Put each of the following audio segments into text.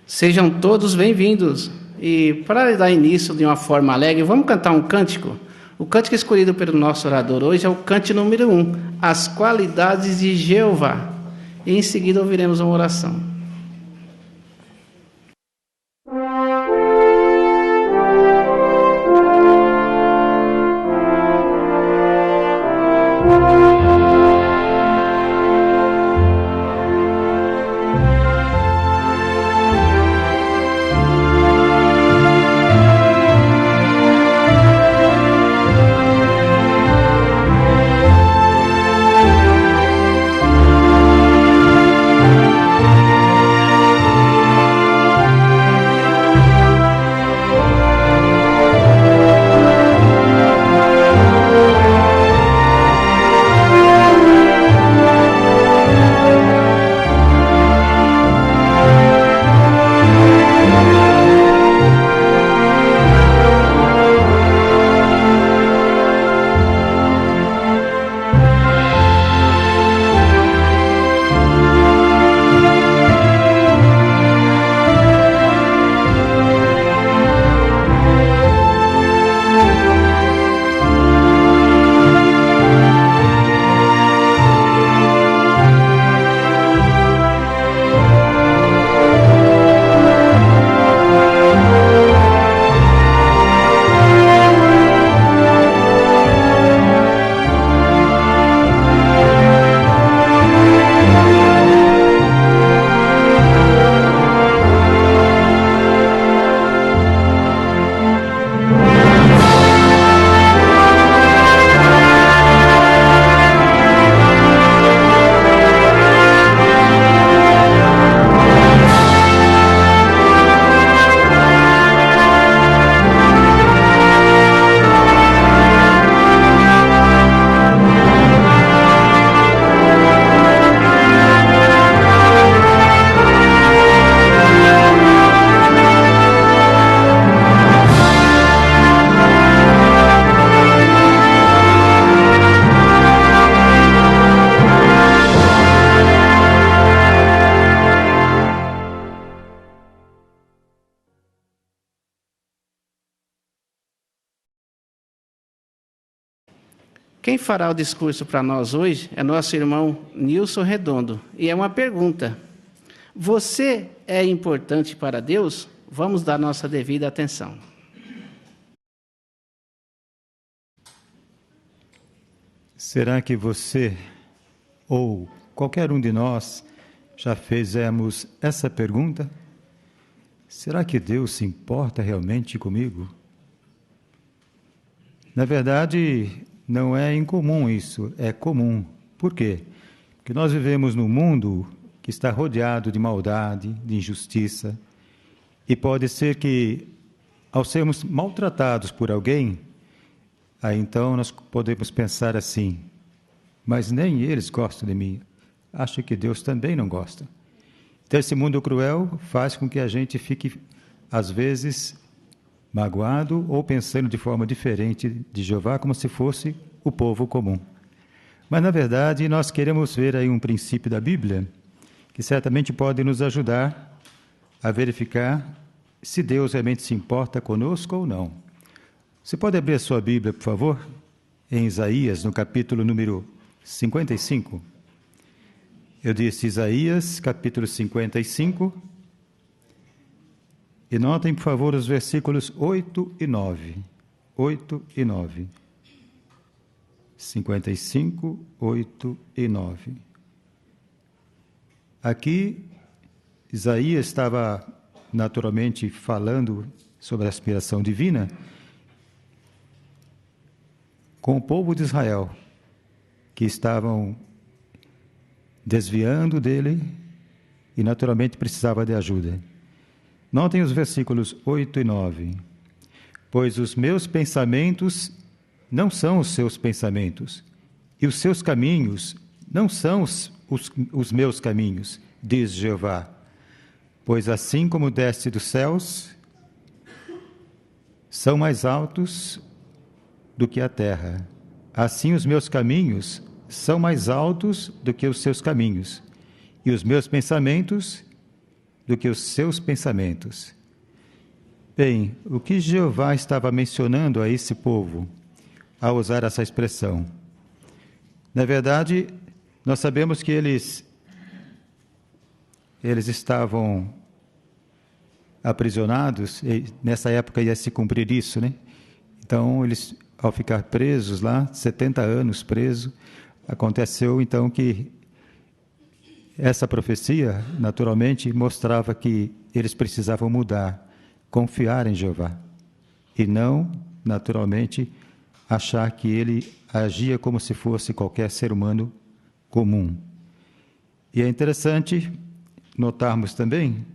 Sejam todos bem-vindos. E para dar início de uma forma alegre, vamos cantar um cântico? O cântico escolhido pelo nosso orador hoje é o cântico número 1, As Qualidades de Jeová. E em seguida ouviremos uma oração. Quem fará o discurso para nós hoje é nosso irmão Nilson Redondo. E é uma pergunta. Você é importante para Deus? Vamos dar nossa devida atenção. Será que você ou qualquer um de nós já fizemos essa pergunta? Será que Deus se importa realmente comigo? Na verdade, não é incomum isso, é comum. Por quê? Porque nós vivemos num mundo que está rodeado de maldade, de injustiça, e pode ser que, ao sermos maltratados por alguém, aí então nós podemos pensar assim, mas nem eles gostam de mim, acho que Deus também não gosta. Então esse mundo cruel faz com que a gente fique, às vezes, magoado ou pensando de forma diferente de Jeová, como se fosse o povo comum. Mas, na verdade, nós queremos ver aí um princípio da Bíblia que certamente pode nos ajudar a verificar se Deus realmente se importa conosco ou não. Você pode abrir a sua Bíblia, por favor, em Isaías, no capítulo número 55. Eu disse Isaías, capítulo 55. E notem, por favor, os versículos 8 e 9. 8 e 9. 55, 8 e 9. Aqui, Isaías estava naturalmente falando sobre a aspiração divina com o povo de Israel, que estavam desviando dele e naturalmente precisava de ajuda. Notem os versículos 8 e 9. Pois os meus pensamentos não são os seus pensamentos, e os seus caminhos não são os meus caminhos, diz Jeová. Pois assim como desce dos céus, são mais altos do que a terra. Assim os meus caminhos são mais altos do que os seus caminhos, e os meus pensamentos do que os seus pensamentos. Bem, o que Jeová estava mencionando a esse povo ao usar essa expressão? Na verdade, nós sabemos que eles estavam aprisionados, e nessa época ia se cumprir isso, né? Então, eles, ao ficar presos lá, 70 anos presos, aconteceu então que essa profecia, naturalmente, mostrava que eles precisavam mudar, confiar em Jeová, e não, naturalmente, achar que ele agia como se fosse qualquer ser humano comum. E é interessante notarmos também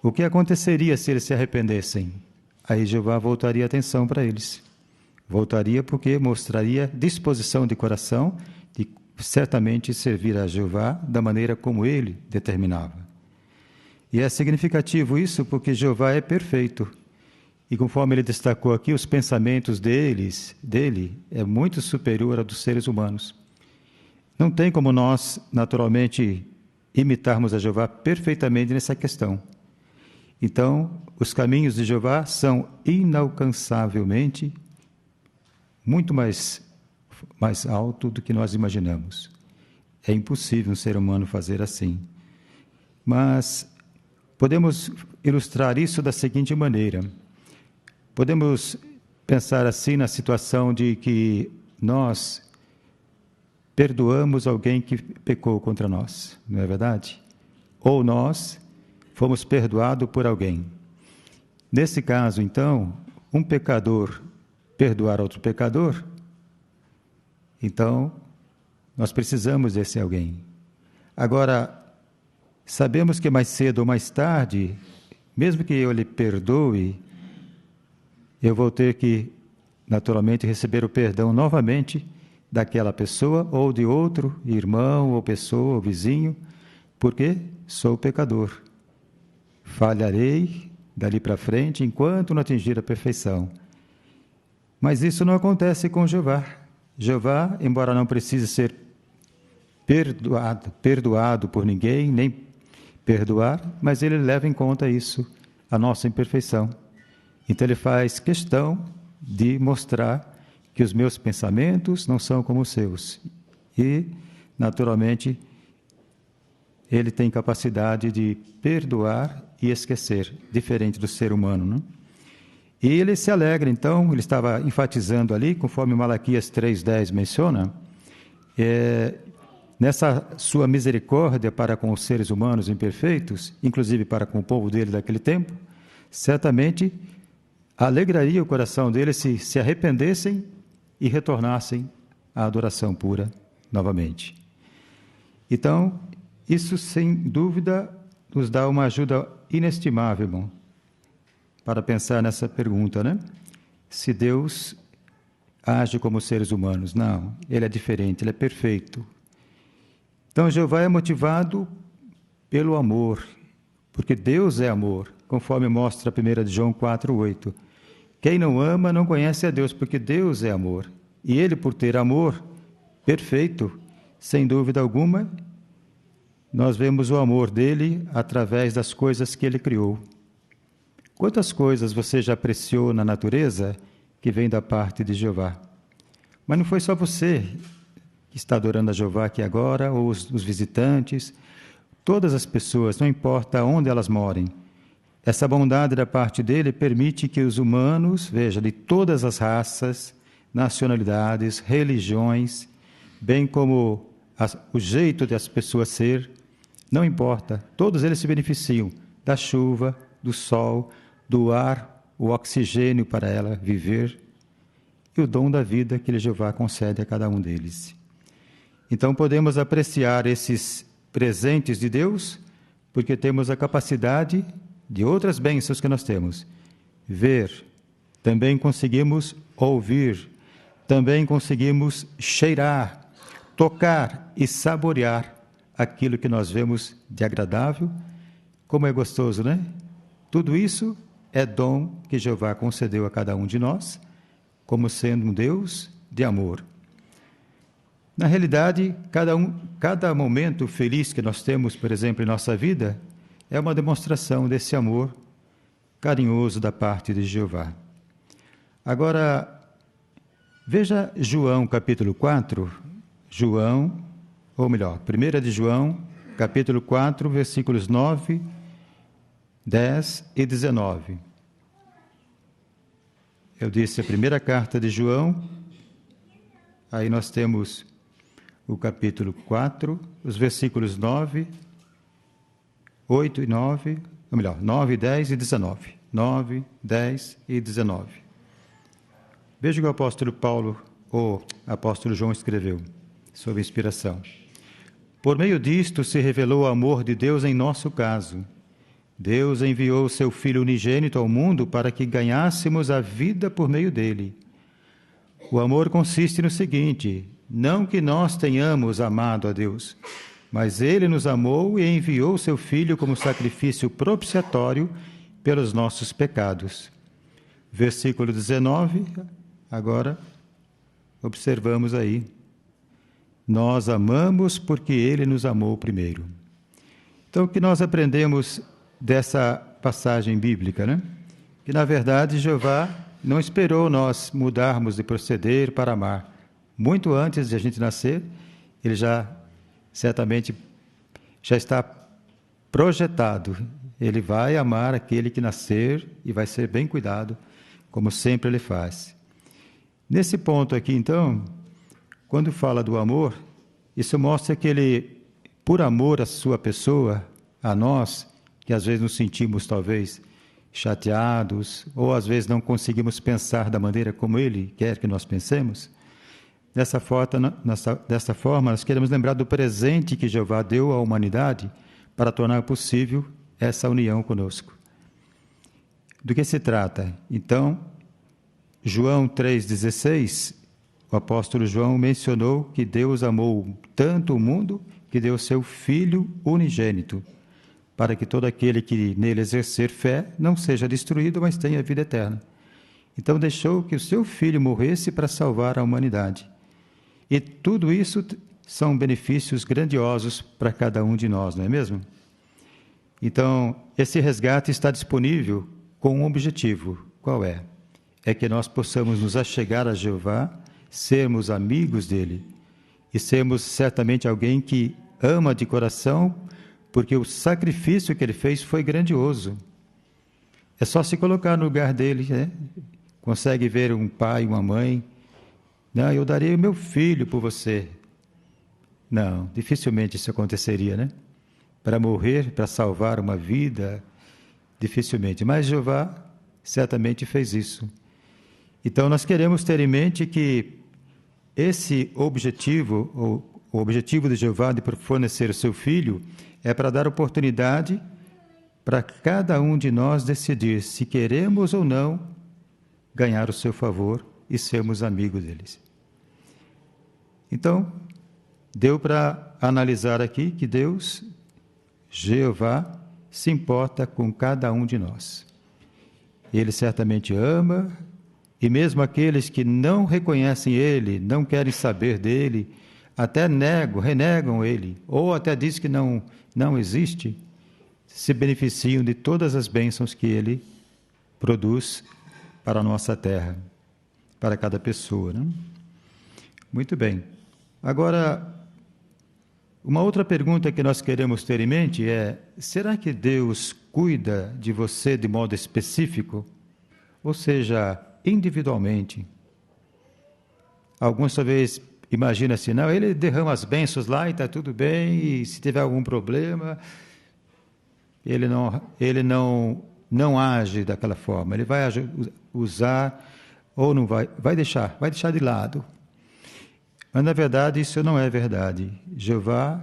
o que aconteceria se eles se arrependessem. Aí Jeová voltaria a atenção para eles. Voltaria porque mostraria disposição de coração de certamente servir a Jeová da maneira como ele determinava. E é significativo isso porque Jeová é perfeito. E conforme ele destacou aqui, os pensamentos dele é muito superior ao dos seres humanos. Não tem como nós, naturalmente, imitarmos a Jeová perfeitamente nessa questão. Então, os caminhos de Jeová são inalcançavelmente muito mais alto do que nós imaginamos. É impossível um ser humano fazer assim. Mas podemos ilustrar isso da seguinte maneira. Podemos pensar assim na situação de que nós perdoamos alguém que pecou contra nós, não é verdade? Ou nós fomos perdoados por alguém. Nesse caso, então, um pecador perdoar outro pecador, então nós precisamos desse alguém. Agora, sabemos que mais cedo ou mais tarde, mesmo que eu lhe perdoe, eu vou ter que, naturalmente, receber o perdão novamente daquela pessoa ou de outro irmão ou pessoa ou vizinho, porque sou pecador. Falharei dali para frente enquanto não atingir a perfeição. Mas isso não acontece com Jeová. Jeová, embora não precise ser perdoado por ninguém, nem perdoar, mas ele leva em conta isso, a nossa imperfeição. Então ele faz questão de mostrar que os meus pensamentos não são como os seus. E, naturalmente, ele tem capacidade de perdoar e esquecer, diferente do ser humano, não? E ele se alegra, então, ele estava enfatizando ali, conforme Malaquias 3,10 menciona, nessa sua misericórdia para com os seres humanos imperfeitos, inclusive para com o povo dele daquele tempo, certamente alegraria o coração deles se arrependessem e retornassem à adoração pura novamente. Então, isso sem dúvida nos dá uma ajuda inestimável, irmão, para pensar nessa pergunta, né? Se Deus age como os seres humanos. Não, ele é diferente, ele é perfeito. Então, Jeová é motivado pelo amor, porque Deus é amor, conforme mostra 1 João 4,8. Quem não ama não conhece a Deus, porque Deus é amor. E ele, por ter amor perfeito, sem dúvida alguma, nós vemos o amor dele através das coisas que ele criou. Quantas coisas você já apreciou na natureza que vem da parte de Jeová? Mas não foi só você que está adorando a Jeová aqui agora, ou os visitantes, todas as pessoas, não importa onde elas morem. Essa bondade da parte dele permite que os humanos, veja, de todas as raças, nacionalidades, religiões, bem como o jeito de as pessoas ser, não importa, todos eles se beneficiam da chuva, do sol, do ar, o oxigênio para ela viver e o dom da vida que Jeová concede a cada um deles. Então podemos apreciar esses presentes de Deus porque temos a capacidade de outras bênçãos que nós temos. Ver, também conseguimos ouvir, também conseguimos cheirar, tocar e saborear aquilo que nós vemos de agradável. Como é gostoso, né? Tudo isso é dom que Jeová concedeu a cada um de nós, como sendo um Deus de amor. Na realidade, cada momento feliz que nós temos, por exemplo, em nossa vida, é uma demonstração desse amor carinhoso da parte de Jeová. Agora, veja João capítulo 4, ou melhor, 1 de João, capítulo 4, versículos 9, 10 e 19. Eu disse a primeira carta de João, aí nós temos o capítulo 4, os versículos 9, 8 e 9, ou melhor, 9, 10 e 19. 9, 10 e 19. Veja o que o apóstolo Paulo, ou apóstolo João escreveu, sob inspiração. Por meio disto se revelou o amor de Deus em nosso caso. Deus enviou o seu Filho unigênito ao mundo para que ganhássemos a vida por meio dele. O amor consiste no seguinte: não que nós tenhamos amado a Deus, mas ele nos amou e enviou o seu Filho como sacrifício propiciatório pelos nossos pecados. Versículo 19, agora observamos aí. Nós amamos porque ele nos amou primeiro. Então, o que nós aprendemos dessa passagem bíblica, né? Que, na verdade, Jeová não esperou nós mudarmos de proceder para amar. Muito antes de a gente nascer, ele certamente já está projetado. Ele vai amar aquele que nascer e vai ser bem cuidado, como sempre ele faz. Nesse ponto aqui, então, quando fala do amor, isso mostra que ele, por amor à sua pessoa, a nós, que às vezes nos sentimos talvez chateados, ou às vezes não conseguimos pensar da maneira como ele quer que nós pensemos, dessa forma nós queremos lembrar do presente que Jeová deu à humanidade para tornar possível essa união conosco. Do que se trata? Então, João 3,16, o apóstolo João mencionou que Deus amou tanto o mundo que deu seu Filho unigênito, para que todo aquele que nele exercer fé não seja destruído, mas tenha vida eterna. Então deixou que o seu Filho morresse para salvar a humanidade. E tudo isso são benefícios grandiosos para cada um de nós, não é mesmo? Então, esse resgate está disponível com um objetivo. Qual é? É que nós possamos nos achegar a Jeová, sermos amigos dele e sermos certamente alguém que ama de coração, porque o sacrifício que ele fez foi grandioso. É só se colocar no lugar dele, né? Consegue ver um pai, uma mãe. Não, eu darei o meu filho por você. Não, dificilmente isso aconteceria, né? Para morrer, para salvar uma vida, dificilmente. Mas Jeová certamente fez isso. Então nós queremos ter em mente que esse objetivo, o objetivo de Jeová de fornecer o seu Filho, é para dar oportunidade para cada um de nós decidir se queremos ou não ganhar o seu favor e sermos amigos deles. Então, deu para analisar aqui que Deus, Jeová, se importa com cada um de nós. Ele certamente ama, e mesmo aqueles que não reconhecem Ele, não querem saber dele, até renegam Ele, ou até dizem que não existe, se beneficiam de todas as bênçãos que Ele produz para a nossa terra, para cada pessoa, né? Muito bem. Agora, uma outra pergunta que nós queremos ter em mente é: será que Deus cuida de você de modo específico? Ou seja, individualmente? Alguns talvez imaginam assim: não, ele derrama as bênçãos lá e está tudo bem, e se tiver algum problema, ele não age daquela forma, ele vai usar ou não vai deixar de lado. Mas, na verdade, isso não é verdade. Jeová,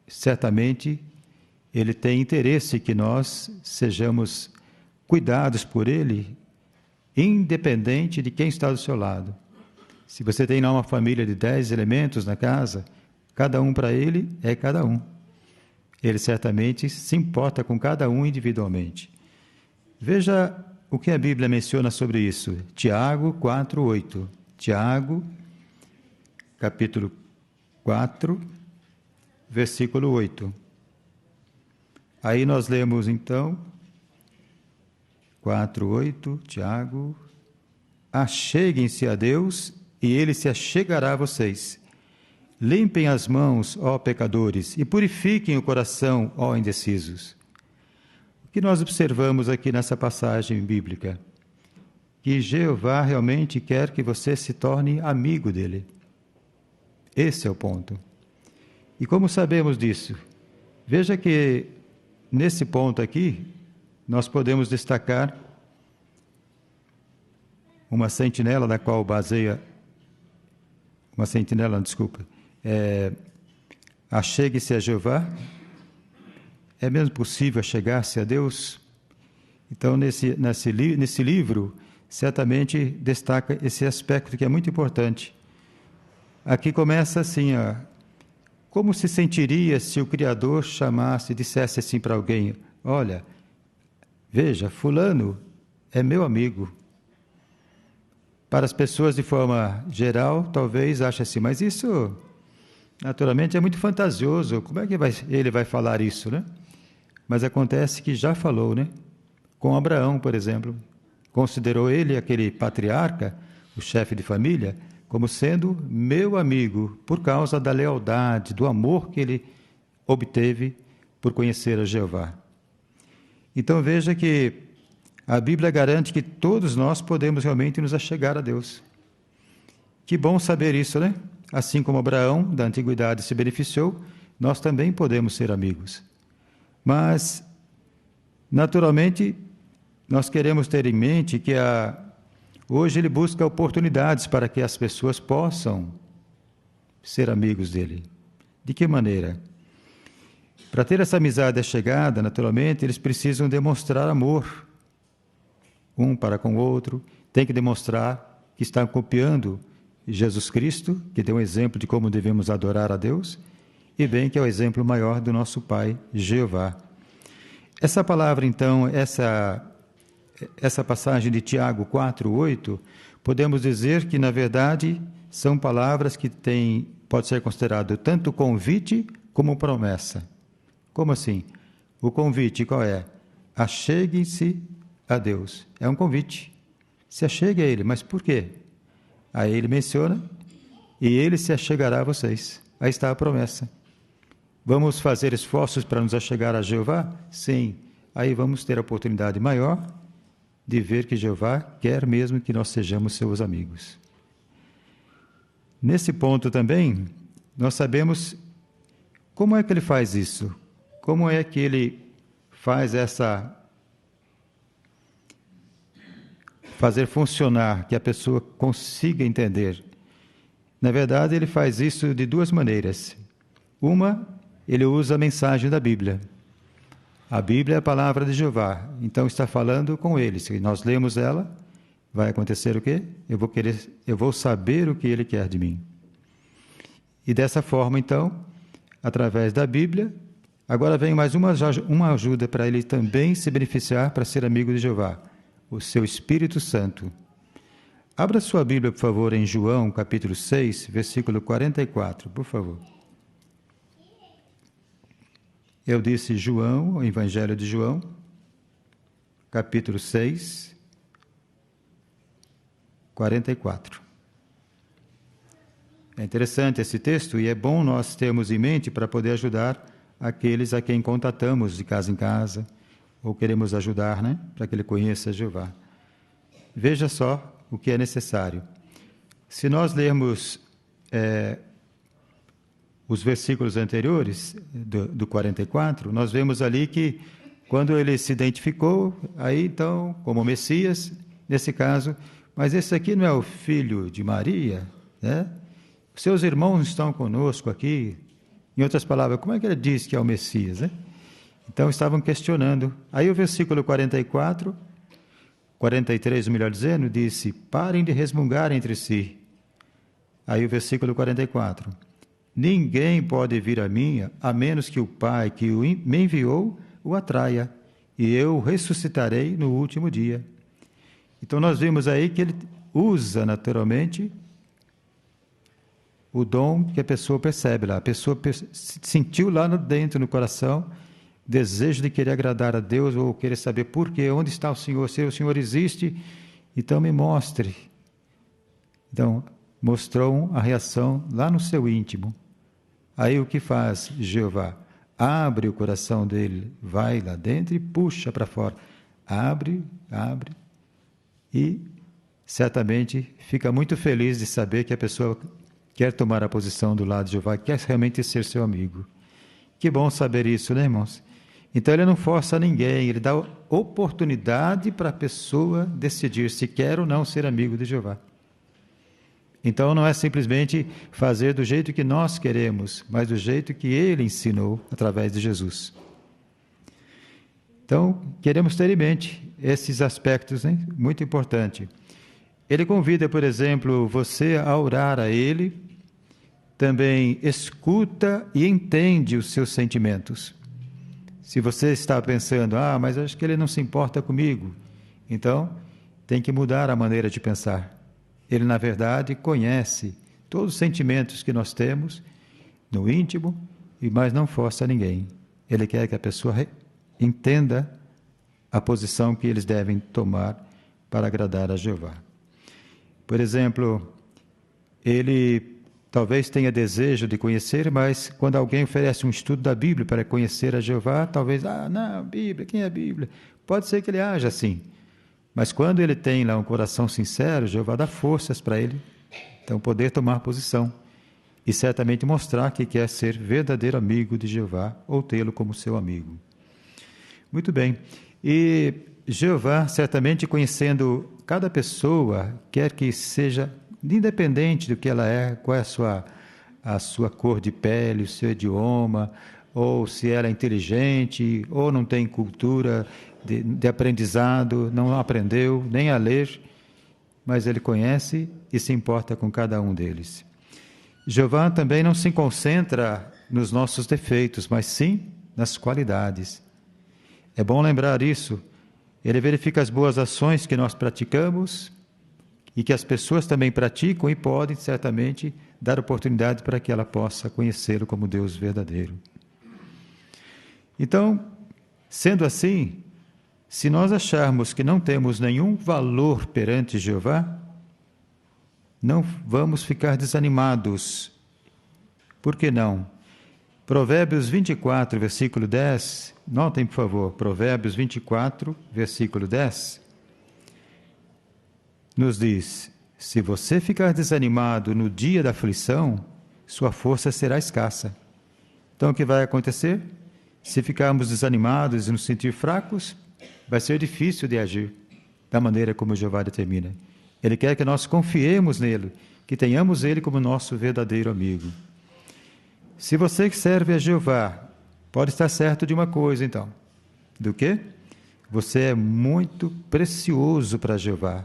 certamente, ele tem interesse que nós sejamos cuidados por ele, independente de quem está do seu lado. Se você tem lá uma família de 10 elementos na casa, cada um para ele é cada um. Ele certamente se importa com cada um individualmente. Veja o que a Bíblia menciona sobre isso. Tiago 4:8. Tiago, capítulo 4, versículo 8. Aí nós lemos então, 4, 8, Tiago: acheguem-se a Deus e Ele se achegará a vocês. Limpem as mãos, ó pecadores, e purifiquem o coração, ó indecisos. O que nós observamos aqui nessa passagem bíblica? Que Jeová realmente quer que você se torne amigo dele. Esse é o ponto. E como sabemos disso? Veja que nesse ponto aqui, nós podemos destacar uma sentinela na qual baseia... achegue-se a Jeová. É mesmo possível chegar-se a Deus? Então, nesse livro, certamente destaca esse aspecto que é muito importante. Aqui começa assim, como se sentiria se o Criador chamasse, dissesse assim para alguém: olha, veja, fulano é meu amigo. Para as pessoas de forma geral, talvez achem assim, mas isso naturalmente é muito fantasioso, como é que ele vai falar isso, né? Mas acontece que já falou, né? Com Abraão, por exemplo, considerou ele, aquele patriarca, o chefe de família, como sendo meu amigo, por causa da lealdade, do amor que ele obteve por conhecer a Jeová. Então veja que a Bíblia garante que todos nós podemos realmente nos achegar a Deus. Que bom saber isso, né? Assim como Abraão, da antiguidade, se beneficiou, nós também podemos ser amigos. Mas, naturalmente, nós queremos ter em mente que hoje ele busca oportunidades para que as pessoas possam ser amigos dele. De que maneira? Para ter essa amizade chegada, naturalmente, eles precisam demonstrar amor um para com o outro, tem que demonstrar que estão copiando Jesus Cristo, que deu um exemplo de como devemos adorar a Deus, e bem que é o exemplo maior do nosso Pai, Jeová. Essa palavra, então, essa passagem de Tiago 4:8, podemos dizer que, na verdade, são palavras que pode ser considerado tanto convite como promessa. Como assim? O convite qual é? Acheguem-se a Deus. É um convite. Se achegue a Ele. Mas por quê? Aí ele menciona: e Ele se achegará a vocês. Aí está a promessa. Vamos fazer esforços para nos achegar a Jeová? Sim. Aí vamos ter a oportunidade maior de ver que Jeová quer mesmo que nós sejamos seus amigos. Nesse ponto também, nós sabemos como é que ele faz isso. Como é que ele faz fazer funcionar, que a pessoa consiga entender. Na verdade, ele faz isso de duas maneiras. Uma, ele usa a mensagem da Bíblia. A Bíblia é a palavra de Jeová, então está falando com ele. Se nós lemos ela, vai acontecer o quê? Eu vou saber o que ele quer de mim. E dessa forma, então, através da Bíblia, agora vem mais uma ajuda para ele também se beneficiar para ser amigo de Jeová. O seu Espírito Santo. Abra sua Bíblia, por favor, em João, capítulo 6, versículo 44, por favor. Eu disse João, o Evangelho de João, capítulo 6, 44. É interessante esse texto e é bom nós termos em mente para poder ajudar aqueles a quem contatamos de casa em casa, ou queremos ajudar, né? Para que ele conheça Jeová. Veja só o que é necessário. Se nós lermos os versículos anteriores do 44, nós vemos ali que quando ele se identificou, aí então, como Messias, nesse caso, mas esse aqui não é o filho de Maria, né? Seus irmãos estão conosco aqui. Em outras palavras, como é que ele diz que é o Messias, né? Então, estavam questionando. Aí o versículo 44, 43, melhor dizendo, disse: parem de resmungar entre si. Aí o versículo 44. Ninguém pode vir a mim, a menos que o Pai que me enviou o atraia, e eu o ressuscitarei no último dia. Então, nós vimos aí que ele usa, naturalmente, o dom que a pessoa percebe lá. A pessoa sentiu lá dentro, no coração, desejo de querer agradar a Deus ou querer saber por quê, onde está o Senhor, se o Senhor existe, então me mostre. Então, mostrou a reação lá no seu íntimo. Aí o que faz Jeová? Abre o coração dele, vai lá dentro e puxa para fora. Abre, e certamente fica muito feliz de saber que a pessoa quer tomar a posição do lado de Jeová, quer realmente ser seu amigo. Que bom saber isso, né, irmãos? Então ele não força ninguém, ele dá oportunidade para a pessoa decidir se quer ou não ser amigo de Jeová. Então não é simplesmente fazer do jeito que nós queremos, mas do jeito que ele ensinou através de Jesus. Então, queremos ter em mente esses aspectos, né? Muito importante. Ele convida, por exemplo, você a orar a ele, também escuta e entende os seus sentimentos. Se você está pensando, mas acho que ele não se importa comigo, então tem que mudar a maneira de pensar. Ele, na verdade, conhece todos os sentimentos que nós temos no íntimo, mas não força ninguém. Ele quer que a pessoa entenda a posição que eles devem tomar para agradar a Jeová. Por exemplo, ele talvez tenha desejo de conhecer, mas quando alguém oferece um estudo da Bíblia para conhecer a Jeová, talvez, não, Bíblia, quem é a Bíblia? Pode ser que ele haja assim. Mas quando ele tem lá um coração sincero, Jeová dá forças para ele, então poder tomar posição e certamente mostrar que quer ser verdadeiro amigo de Jeová ou tê-lo como seu amigo. Muito bem. E Jeová, certamente conhecendo cada pessoa, quer que seja independente do que ela é, qual é a sua cor de pele, o seu idioma, ou se ela é inteligente, ou não tem cultura de aprendizado, não aprendeu nem a ler, mas ele conhece e se importa com cada um deles. Jeová também não se concentra nos nossos defeitos, mas sim nas qualidades. É bom lembrar isso. Ele verifica as boas ações que nós praticamos e que as pessoas também praticam e podem, certamente, dar oportunidade para que ela possa conhecê-lo como Deus verdadeiro. Então, sendo assim, se nós acharmos que não temos nenhum valor perante Jeová, não vamos ficar desanimados. Por que não? Provérbios 24, versículo 10, notem, por favor, Provérbios 24, versículo 10, nos diz: se você ficar desanimado no dia da aflição, sua força será escassa. Então, o que vai acontecer? Se ficarmos desanimados e nos sentir fracos, vai ser difícil de agir da maneira como Jeová determina. Ele quer que nós confiemos nele, que tenhamos ele como nosso verdadeiro amigo. Se você que serve a Jeová, pode estar certo de uma coisa, então. Do quê? Você é muito precioso para Jeová.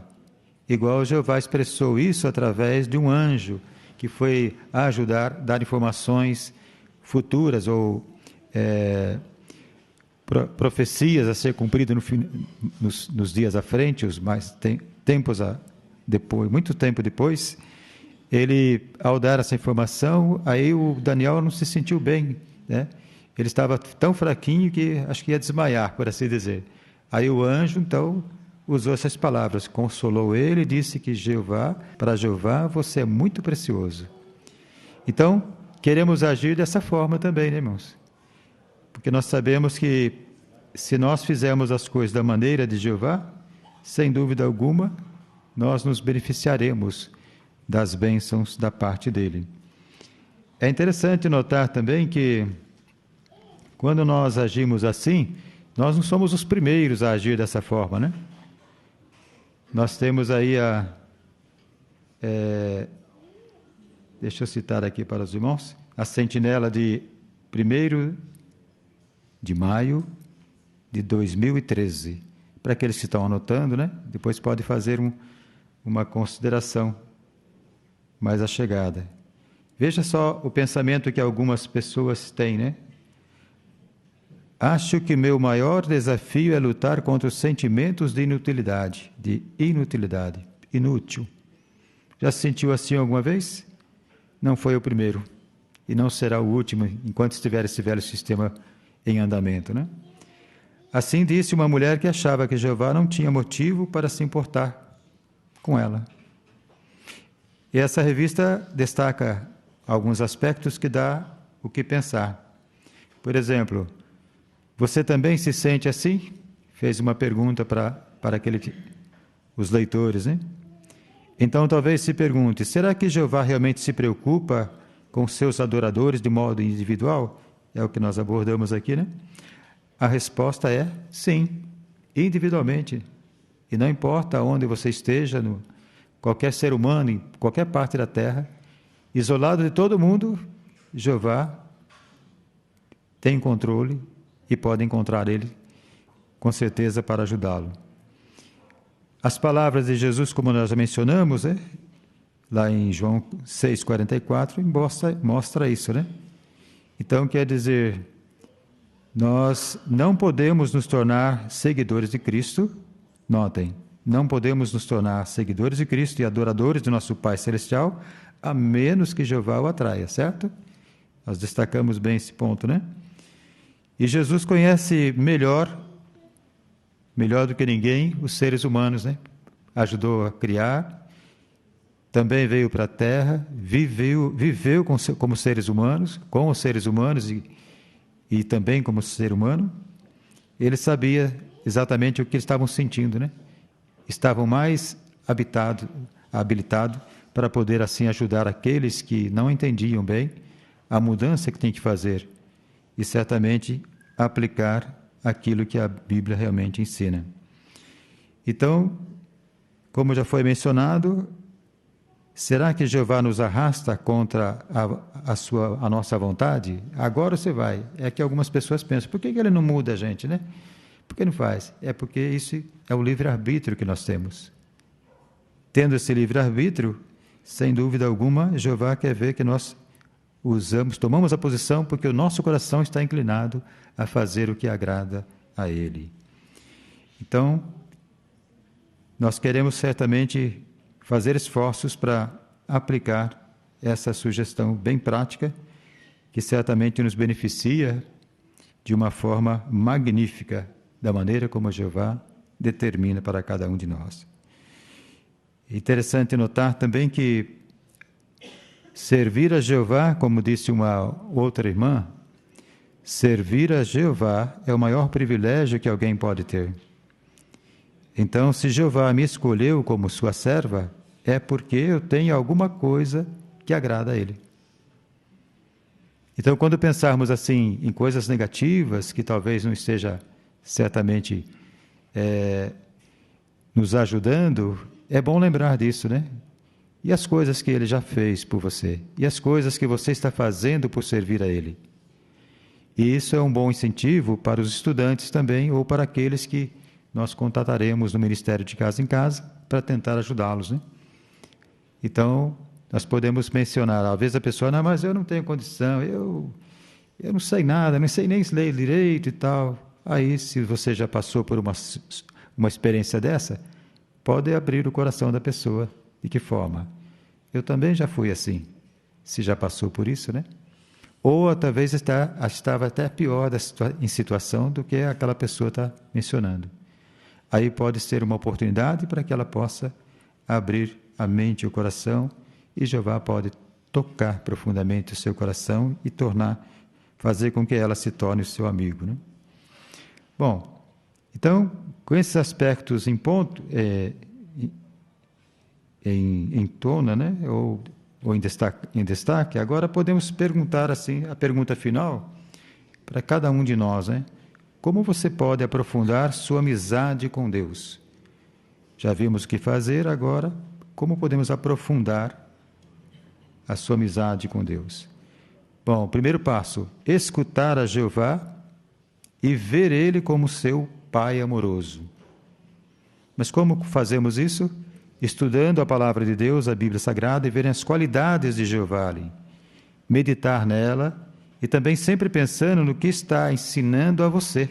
Igual Jeová expressou isso através de um anjo que foi ajudar, dar informações futuras ou profecias a ser cumpridas nos dias à frente, muito tempo depois. Ele, ao dar essa informação, aí o Daniel não se sentiu bem, né? Ele estava tão fraquinho que acho que ia desmaiar, por assim dizer. Aí o anjo, então, usou essas palavras, consolou ele e disse que para Jeová você é muito precioso. Então, queremos agir dessa forma também, né, irmãos? Porque nós sabemos que se nós fizermos as coisas da maneira de Jeová, sem dúvida alguma, nós nos beneficiaremos das bênçãos da parte dele. É interessante notar também que, quando nós agimos assim, nós não somos os primeiros a agir dessa forma, né? Nós temos aí deixa eu citar aqui para os irmãos, a sentinela de 1º de maio de 2013. Para aqueles que estão anotando, né? Depois pode fazer uma consideração mais achegada. Veja só o pensamento que algumas pessoas têm, né? Acho que meu maior desafio é lutar contra os sentimentos de inutilidade, inútil. Já se sentiu assim alguma vez? não foi o primeiro e não será o último enquanto estiver esse velho sistema em andamento, né? Assim disse uma mulher que achava que Jeová não tinha motivo para se importar com ela. E essa revista destaca alguns aspectos que dá o que pensar. Por exemplo, você também se sente assim? Fez uma pergunta para os leitores, né? Então talvez se pergunte, será que Jeová realmente se preocupa com seus adoradores de modo individual? É o que nós abordamos aqui, né? A resposta é sim, individualmente. E não importa onde você esteja, qualquer ser humano, em qualquer parte da terra, isolado de todo mundo, Jeová tem controle e pode encontrar ele, com certeza, para ajudá-lo. As palavras de Jesus, como nós já mencionamos, lá em João 6,44, mostra isso, né? Então, quer dizer, nós não podemos nos tornar seguidores de Cristo, notem, não podemos nos tornar seguidores de Cristo e adoradores do nosso Pai Celestial, a menos que Jeová o atraia, certo? Nós destacamos bem esse ponto, né? E Jesus conhece melhor do que ninguém os seres humanos, né? Ajudou a criar, também veio para a Terra, viveu como seres humanos, com os seres humanos e também como ser humano. Ele sabia exatamente o que eles estavam sentindo, né? Estavam mais habilitados para poder assim ajudar aqueles que não entendiam bem a mudança que tem que fazer e certamente aplicar aquilo que a Bíblia realmente ensina. Então, como já foi mencionado, será que Jeová nos arrasta contra a nossa vontade? Agora você vai. É que algumas pessoas pensam, por que ele não muda a gente, né? Por que não faz? É porque isso é o livre-arbítrio que nós temos. Tendo esse livre-arbítrio, sem dúvida alguma, Jeová quer ver que nós tomamos a posição porque o nosso coração está inclinado a fazer o que agrada a Ele. Então, nós queremos certamente fazer esforços para aplicar essa sugestão bem prática, que certamente nos beneficia de uma forma magnífica, da maneira como Jeová determina para cada um de nós. Interessante notar também que servir a Jeová, como disse uma outra irmã, servir a Jeová é o maior privilégio que alguém pode ter. Então, se Jeová me escolheu como sua serva, é porque eu tenho alguma coisa que agrada a Ele. Então, quando pensarmos assim em coisas negativas, que talvez não esteja certamente nos ajudando, é bom lembrar disso, né? E as coisas que Ele já fez por você, e as coisas que você está fazendo por servir a Ele. E isso é um bom incentivo para os estudantes também, ou para aqueles que nós contataremos no Ministério de Casa em Casa, para tentar ajudá-los, né? Então, nós podemos mencionar, às vezes a pessoa, não, mas eu não tenho condição, eu não sei nada, não sei nem ler direito e tal. Aí, se você já passou por uma experiência dessa, pode abrir o coração da pessoa. De que forma? Eu também já fui assim, se já passou por isso, né? Ou talvez estava até pior em situação do que aquela pessoa está mencionando. Aí pode ser uma oportunidade para que ela possa abrir a mente e o coração, e Jeová pode tocar profundamente o seu coração e fazer com que ela se torne o seu amigo, né? Bom, então, com esses aspectos em ponto, em tona, né? ou em destaque, agora podemos perguntar assim, a pergunta final para cada um de nós, né? Como você pode aprofundar sua amizade com Deus? Já vimos o que fazer, agora, como podemos aprofundar a sua amizade com Deus? Bom, primeiro passo, escutar a Jeová e ver Ele como seu Pai amoroso. Mas como fazemos isso? Estudando a palavra de Deus, a Bíblia Sagrada, e verem as qualidades de Jeová ali. Meditar nela e também sempre pensando no que está ensinando a você.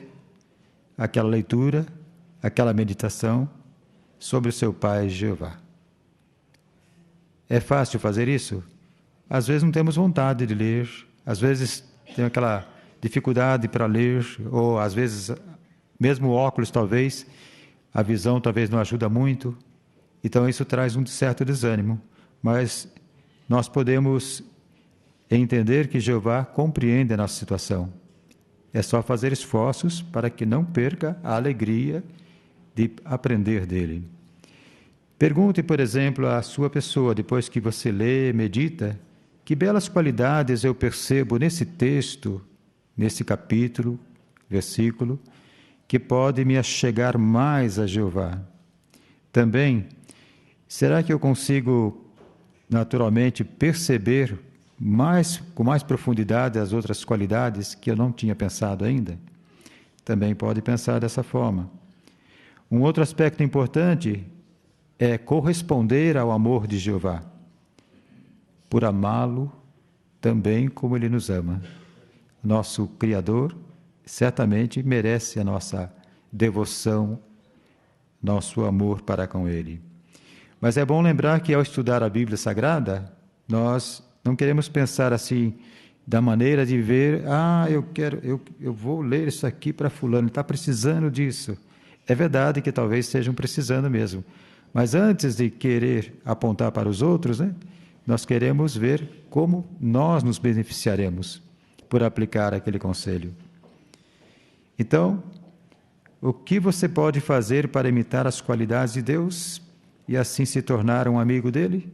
Aquela leitura, aquela meditação sobre o seu Pai Jeová. É fácil fazer isso? às vezes não temos vontade de ler, às vezes tem aquela dificuldade para ler, ou às vezes, mesmo o óculos talvez, a visão talvez não ajuda muito. Então isso traz um certo desânimo. Mas nós podemos entender que Jeová compreende a nossa situação. É só fazer esforços para que não perca a alegria de aprender dele. Pergunte, por exemplo, à sua pessoa, depois que você lê, medita, que belas qualidades eu percebo nesse texto, nesse capítulo, versículo, que pode me achegar mais a Jeová. Também, será que eu consigo naturalmente perceber com mais profundidade as outras qualidades que eu não tinha pensado ainda? Também pode pensar dessa forma. Um outro aspecto importante é corresponder ao amor de Jeová, por amá-lo também como Ele nos ama. Nosso Criador certamente merece a nossa devoção, nosso amor para com Ele. Mas é bom lembrar que ao estudar a Bíblia Sagrada, nós não queremos pensar assim, da maneira de ver, eu vou ler isso aqui para fulano, ele está precisando disso. É verdade que talvez estejam precisando mesmo. Mas antes de querer apontar para os outros, nós queremos ver como nós nos beneficiaremos por aplicar aquele conselho. Então, o que você pode fazer para imitar as qualidades de Deus e assim se tornar um amigo dele?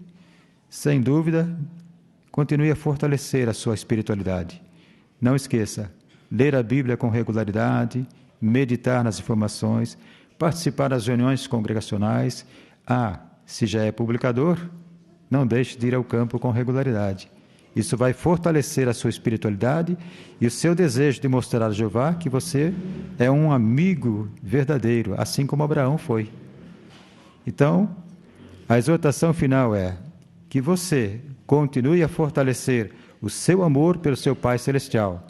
Sem dúvida, continue a fortalecer a sua espiritualidade. Não esqueça, ler a Bíblia com regularidade, meditar nas informações, participar das reuniões congregacionais. Se já é publicador, não deixe de ir ao campo com regularidade. Isso vai fortalecer a sua espiritualidade e o seu desejo de mostrar a Jeová que você é um amigo verdadeiro, assim como Abraão foi. Então, a exortação final é que você continue a fortalecer o seu amor pelo seu Pai Celestial.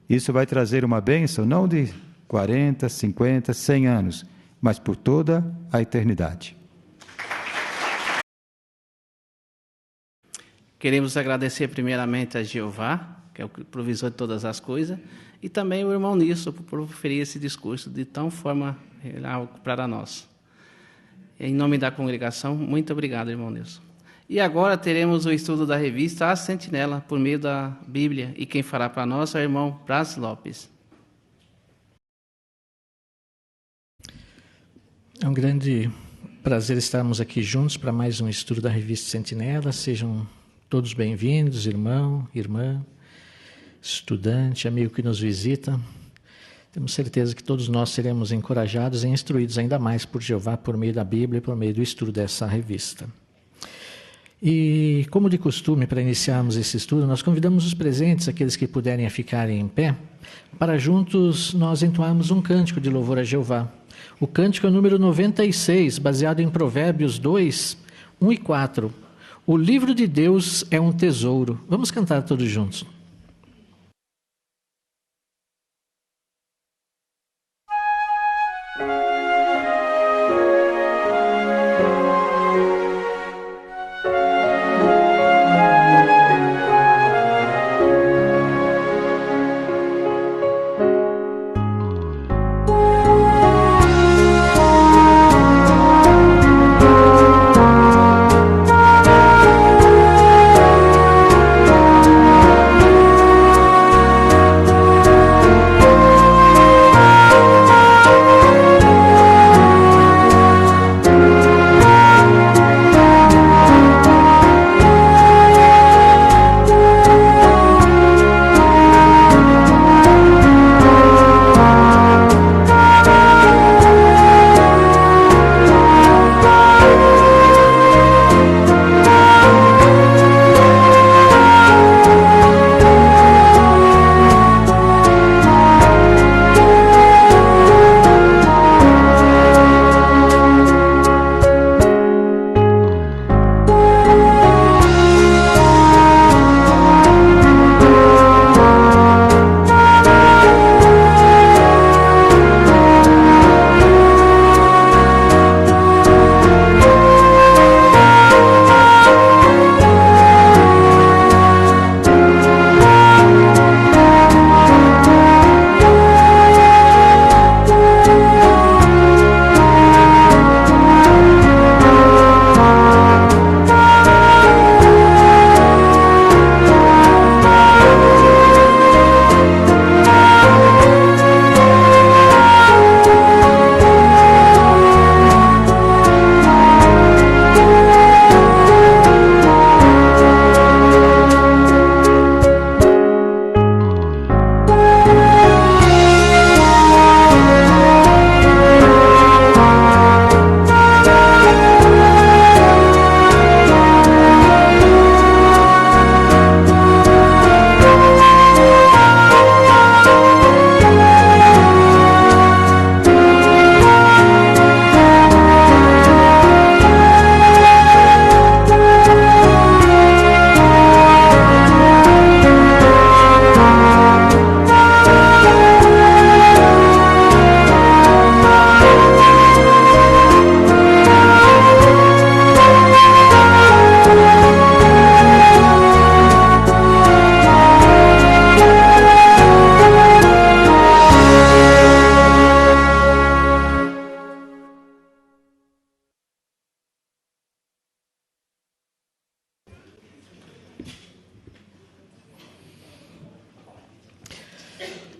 Isso vai trazer uma bênção não de 40, 50, 100 anos, mas por toda a eternidade. Queremos agradecer primeiramente a Jeová, que é o provisor de todas as coisas, e também o irmão Nilson por proferir esse discurso de tão forma real para nós. Em nome da congregação, muito obrigado, irmão Nilson. E agora teremos o estudo da revista A Sentinela, por meio da Bíblia, e quem fará para nós é o irmão Brás Lopes. É um grande prazer estarmos aqui juntos para mais um estudo da revista Sentinela. Sejam todos bem-vindos, irmão, irmã, estudante, amigo que nos visita. Temos certeza que todos nós seremos encorajados e instruídos ainda mais por Jeová, por meio da Bíblia e por meio do estudo dessa revista. E, como de costume, para iniciarmos esse estudo, nós convidamos os presentes, aqueles que puderem ficarem em pé, para juntos nós entoarmos um cântico de louvor a Jeová. O cântico é o número 96, baseado em Provérbios 2, 1 e 4. O livro de Deus é um tesouro. Vamos cantar todos juntos.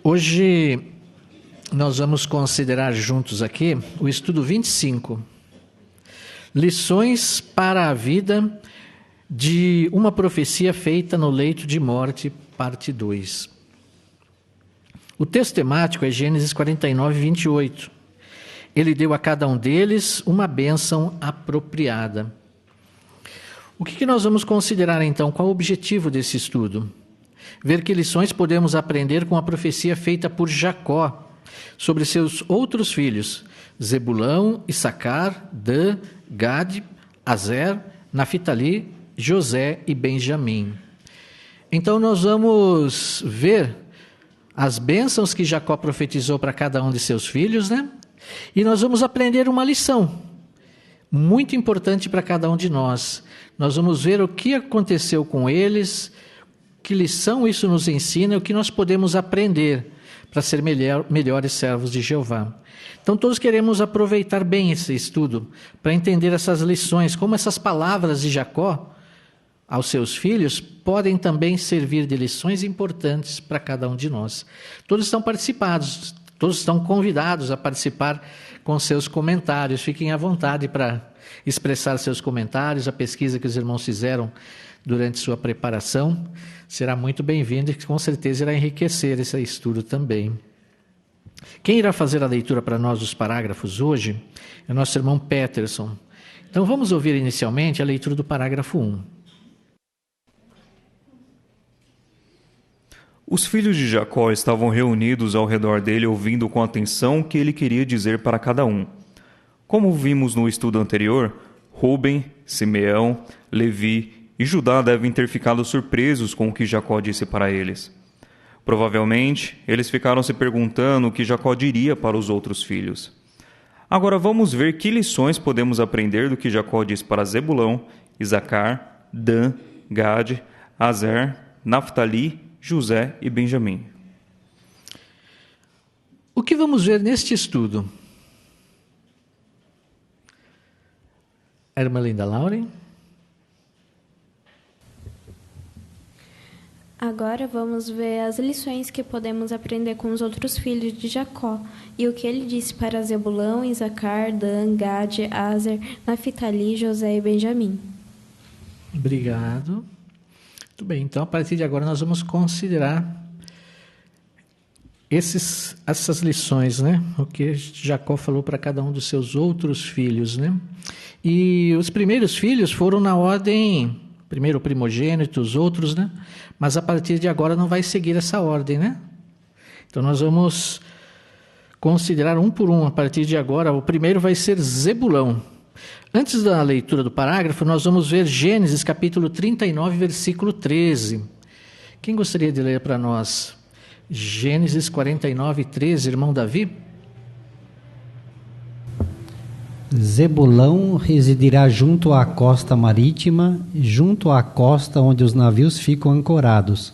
Hoje nós vamos considerar juntos aqui o estudo 25. Lições para a vida de uma profecia feita no leito de morte, parte 2. O texto temático é Gênesis 49, 28. Ele deu a cada um deles uma bênção apropriada. O que nós vamos considerar então? Qual o objetivo desse estudo? Ver que lições podemos aprender com a profecia feita por Jacó sobre seus outros filhos, Zebulão, Issacar, Dan, Gade, Azer, Naftali, José e Benjamim. Então nós vamos ver as bênçãos que Jacó profetizou para cada um de seus filhos, né? E nós vamos aprender uma lição muito importante para cada um de nós. Nós vamos ver o que aconteceu com eles, que lição isso nos ensina, o que nós podemos aprender para ser melhores servos de Jeová. Então todos queremos aproveitar bem esse estudo para entender essas lições, como essas palavras de Jacó aos seus filhos podem também servir de lições importantes para cada um de nós. Todos estão participados, todos estão convidados a participar com seus comentários. Fiquem à vontade para expressar seus comentários. A pesquisa que os irmãos fizeram durante sua preparação será muito bem-vinda e com certeza irá enriquecer esse estudo também. Quem irá fazer a leitura para nós dos parágrafos hoje é o nosso irmão Peterson. Então vamos ouvir inicialmente a leitura do parágrafo 1. Os filhos de Jacó estavam reunidos ao redor dele, ouvindo com atenção o que ele queria dizer para cada um. Como vimos no estudo anterior, Rúben, Simeão, Levi e Judá devem ter ficado surpresos com o que Jacó disse para eles. Provavelmente, eles ficaram se perguntando o que Jacó diria para os outros filhos. Agora vamos ver que lições podemos aprender do que Jacó disse para Zebulão, Issacar, Dan, Gade, Azer, Naftali, José e Benjamim. O que vamos ver neste estudo? A irmã Linda Lauren? Agora vamos ver as lições que podemos aprender com os outros filhos de Jacó e o que ele disse para Zebulão, Issacar, Dan, Gade, Azer, Naftali, José e Benjamim. Obrigado. Muito bem, então a partir de agora nós vamos considerar essas lições, né? O que Jacó falou para cada um dos seus outros filhos, né? E os primeiros filhos foram na ordem, primeiro o primogênito, os outros, né? Mas a partir de agora não vai seguir essa ordem, né? Então nós vamos considerar um por um. A partir de agora, o primeiro vai ser Zebulão. Antes da leitura do parágrafo, nós vamos ver Gênesis capítulo 39, versículo 13. Quem gostaria de ler para nós? Gênesis 49, 13, irmão Davi? Zebulão residirá junto à costa marítima, junto à costa onde os navios ficam ancorados,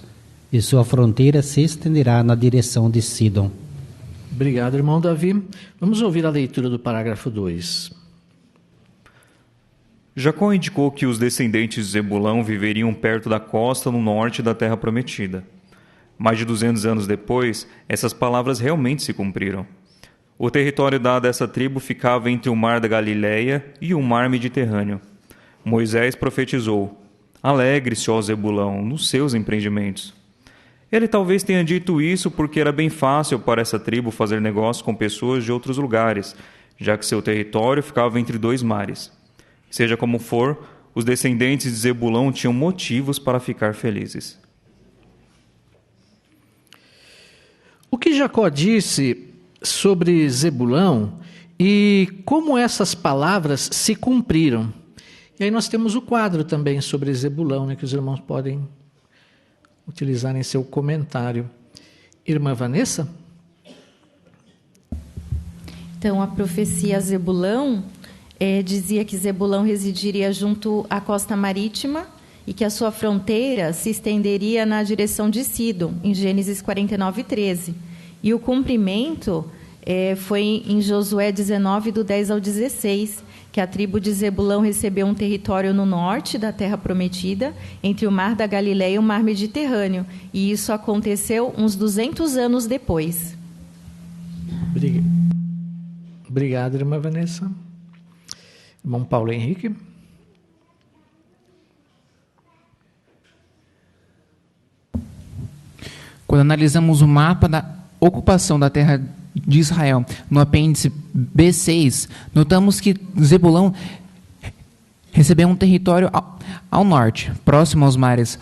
e sua fronteira se estenderá na direção de Sidom. Obrigado, irmão Davi. Vamos ouvir a leitura do parágrafo 2. Jacó indicou que os descendentes de Zebulão viveriam perto da costa no norte da terra prometida. Mais de 200 anos depois, essas palavras realmente se cumpriram. O território dado a essa tribo ficava entre o mar da Galileia e o mar Mediterrâneo. Moisés profetizou: "Alegre-se, ó Zebulão, nos seus empreendimentos." Ele talvez tenha dito isso porque era bem fácil para essa tribo fazer negócio com pessoas de outros lugares, já que seu território ficava entre dois mares. Seja como for, os descendentes de Zebulão tinham motivos para ficar felizes. O que Jacó disse sobre Zebulão e como essas palavras se cumpriram? E aí nós temos o quadro também sobre Zebulão, né, que os irmãos podem utilizar em seu comentário. Irmã Vanessa? Então, a profecia Zebulão dizia que Zebulão residiria junto à costa marítima e que a sua fronteira se estenderia na direção de Sidom, em Gênesis 49, 13. E o cumprimento foi em Josué 19, do 10 ao 16, que a tribo de Zebulão recebeu um território no norte da Terra Prometida, entre o Mar da Galileia e o Mar Mediterrâneo. E isso aconteceu uns 200 anos depois. Obrigado, irmã Vanessa. Irmão Paulo Henrique. Quando analisamos o mapa da ocupação da terra de Israel no apêndice B6, notamos que Zebulão recebeu um território ao norte, próximo aos mares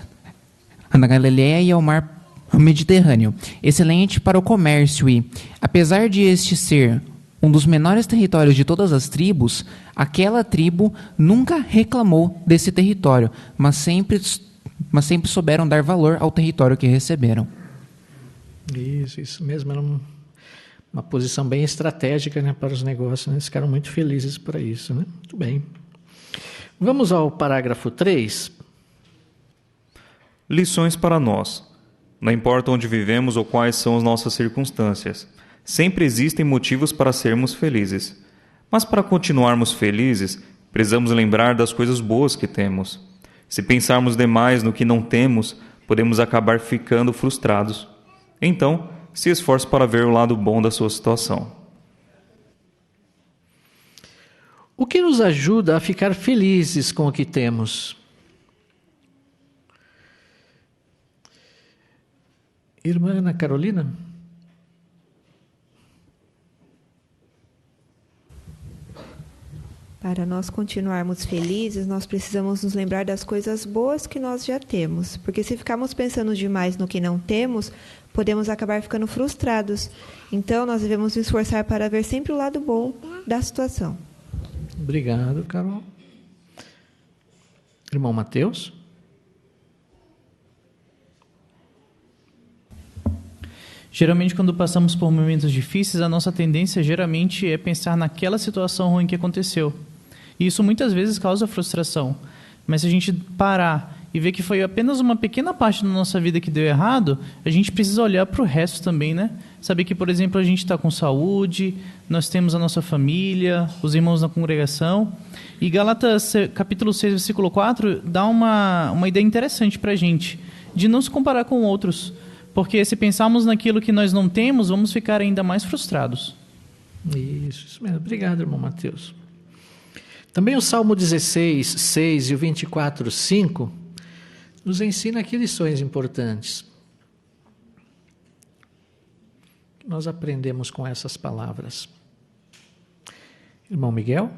da Galileia e ao mar Mediterrâneo, excelente para o comércio e, apesar de este ser um dos menores territórios de todas as tribos, aquela tribo nunca reclamou desse território, mas sempre souberam dar valor ao território que receberam. Isso mesmo, era uma posição bem estratégica, né, para os negócios, né? Eles ficaram muito felizes para isso, né? Muito bem. Vamos ao parágrafo 3. Lições para nós. Não importa onde vivemos ou quais são as nossas circunstâncias, sempre existem motivos para sermos felizes. Mas para continuarmos felizes, precisamos lembrar das coisas boas que temos. Se pensarmos demais no que não temos, podemos acabar ficando frustrados. Então, se esforce para ver o lado bom da sua situação. O que nos ajuda a ficar felizes com o que temos? Irmã Ana Carolina? Para nós continuarmos felizes, nós precisamos nos lembrar das coisas boas que nós já temos. Porque se ficarmos pensando demais no que não temos, podemos acabar ficando frustrados. Então, nós devemos nos esforçar para ver sempre o lado bom da situação. Obrigado, Carol. Irmão Mateus? Geralmente, quando passamos por momentos difíceis, a nossa tendência geralmente é pensar naquela situação ruim que aconteceu. E isso muitas vezes causa frustração. Mas se a gente parar e ver que foi apenas uma pequena parte da nossa vida que deu errado, a gente precisa olhar para o resto também, né? Saber que, por exemplo, a gente está com saúde, nós temos a nossa família, os irmãos na congregação. E Gálatas, capítulo 6, versículo 4, dá uma ideia interessante para a gente, de não se comparar com outros. Porque se pensarmos naquilo que nós não temos, vamos ficar ainda mais frustrados. Isso mesmo. Obrigado, irmão Mateus. Também o Salmo 16, 6 e o 24, 5 nos ensina aqui lições importantes. Nós aprendemos com essas palavras. Irmão Miguel?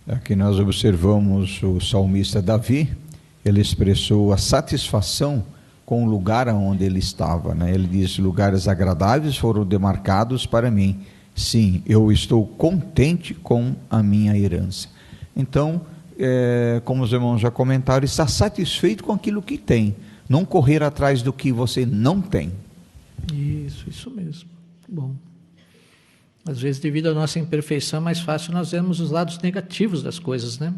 Aqui nós observamos o salmista Davi. Ele expressou a satisfação com o lugar onde ele estava, né? Ele diz: lugares agradáveis foram demarcados para mim. Sim, eu estou contente com a minha herança. Então, como os irmãos já comentaram, está satisfeito com aquilo que tem. Não correr atrás do que você não tem. Isso mesmo. Bom. Às vezes, devido à nossa imperfeição, é mais fácil nós vermos os lados negativos das coisas, né?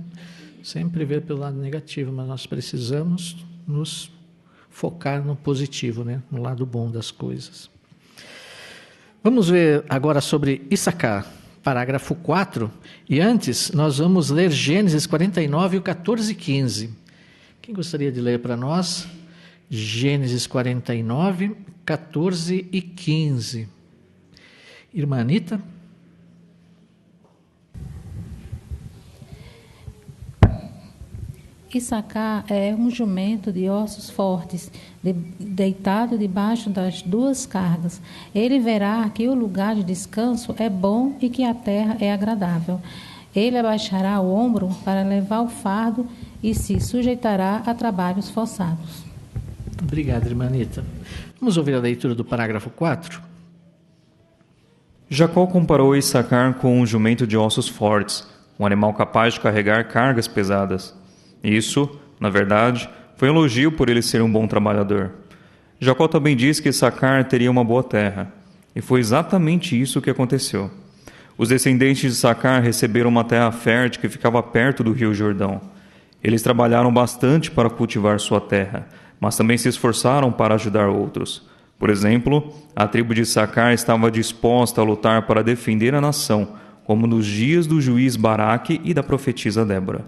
Sempre ver pelo lado negativo, mas nós precisamos nos focar no positivo, né? No lado bom das coisas. Vamos ver agora sobre Issacar, parágrafo 4. E antes, nós vamos ler Gênesis 49, o 14 e 15. Quem gostaria de ler para nós? Gênesis 49, 14 e 15. Irmã Anita? Issacar é um jumento de ossos fortes, deitado debaixo das duas cargas. Ele verá que o lugar de descanso é bom e que a terra é agradável. Ele abaixará o ombro para levar o fardo e se sujeitará a trabalhos forçados. Obrigado, irmã Anita. Vamos ouvir a leitura do parágrafo 4? Jacó comparou Issacar com um jumento de ossos fortes, um animal capaz de carregar cargas pesadas. Isso, na verdade, foi um elogio por ele ser um bom trabalhador. Jacó também disse que Issacar teria uma boa terra, e foi exatamente isso que aconteceu. Os descendentes de Issacar receberam uma terra fértil que ficava perto do rio Jordão. Eles trabalharam bastante para cultivar sua terra, mas também se esforçaram para ajudar outros. Por exemplo, a tribo de Issacar estava disposta a lutar para defender a nação, como nos dias do juiz Baraque e da profetisa Débora.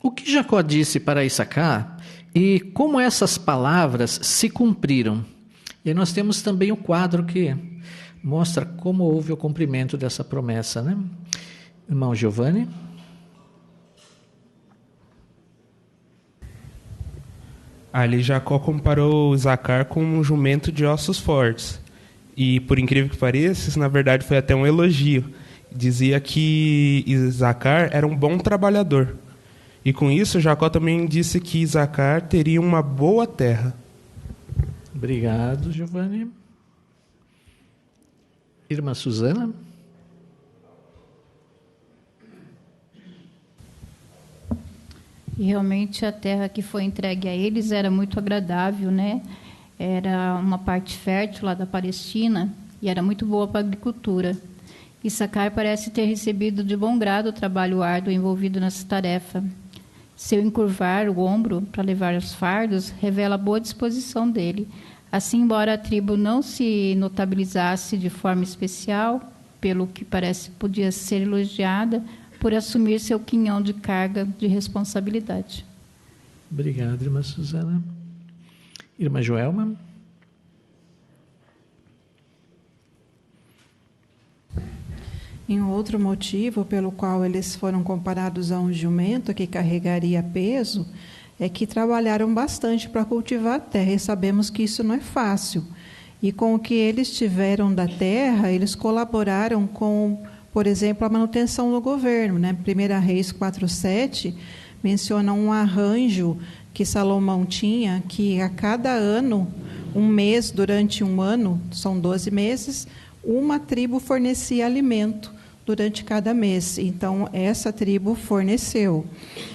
O que Jacó disse para Issacar e como essas palavras se cumpriram? E aí nós temos também o quadro que mostra como houve o cumprimento dessa promessa, né? Irmão Giovanni. Ali Jacó comparou Isacar com um jumento de ossos fortes. E, por incrível que pareça, isso na verdade foi até um elogio. Dizia que Isacar era um bom trabalhador. E com isso, Jacó também disse que Isacar teria uma boa terra. Obrigado, Giovanni. Irmã Suzana. E realmente a terra que foi entregue a eles era muito agradável, né? Era uma parte fértil lá da Palestina e era muito boa para a agricultura. Issacar parece ter recebido de bom grado o trabalho árduo envolvido nessa tarefa. Seu encurvar o ombro para levar os fardos revela a boa disposição dele. Assim, embora a tribo não se notabilizasse de forma especial, pelo que parece podia ser elogiada, por assumir seu quinhão de carga de responsabilidade. Obrigado, irmã Suzana. Irmã Joelma. Em outro motivo pelo qual eles foram comparados a um jumento que carregaria peso, é que trabalharam bastante para cultivar a terra, e sabemos que isso não é fácil. E com o que eles tiveram da terra, eles colaboraram com, por exemplo, a manutenção do governo, né? 1 Reis 4:7 menciona um arranjo que Salomão tinha, que a cada ano, um mês durante um ano, são 12 meses, uma tribo fornecia alimento durante cada mês. Então, essa tribo forneceu.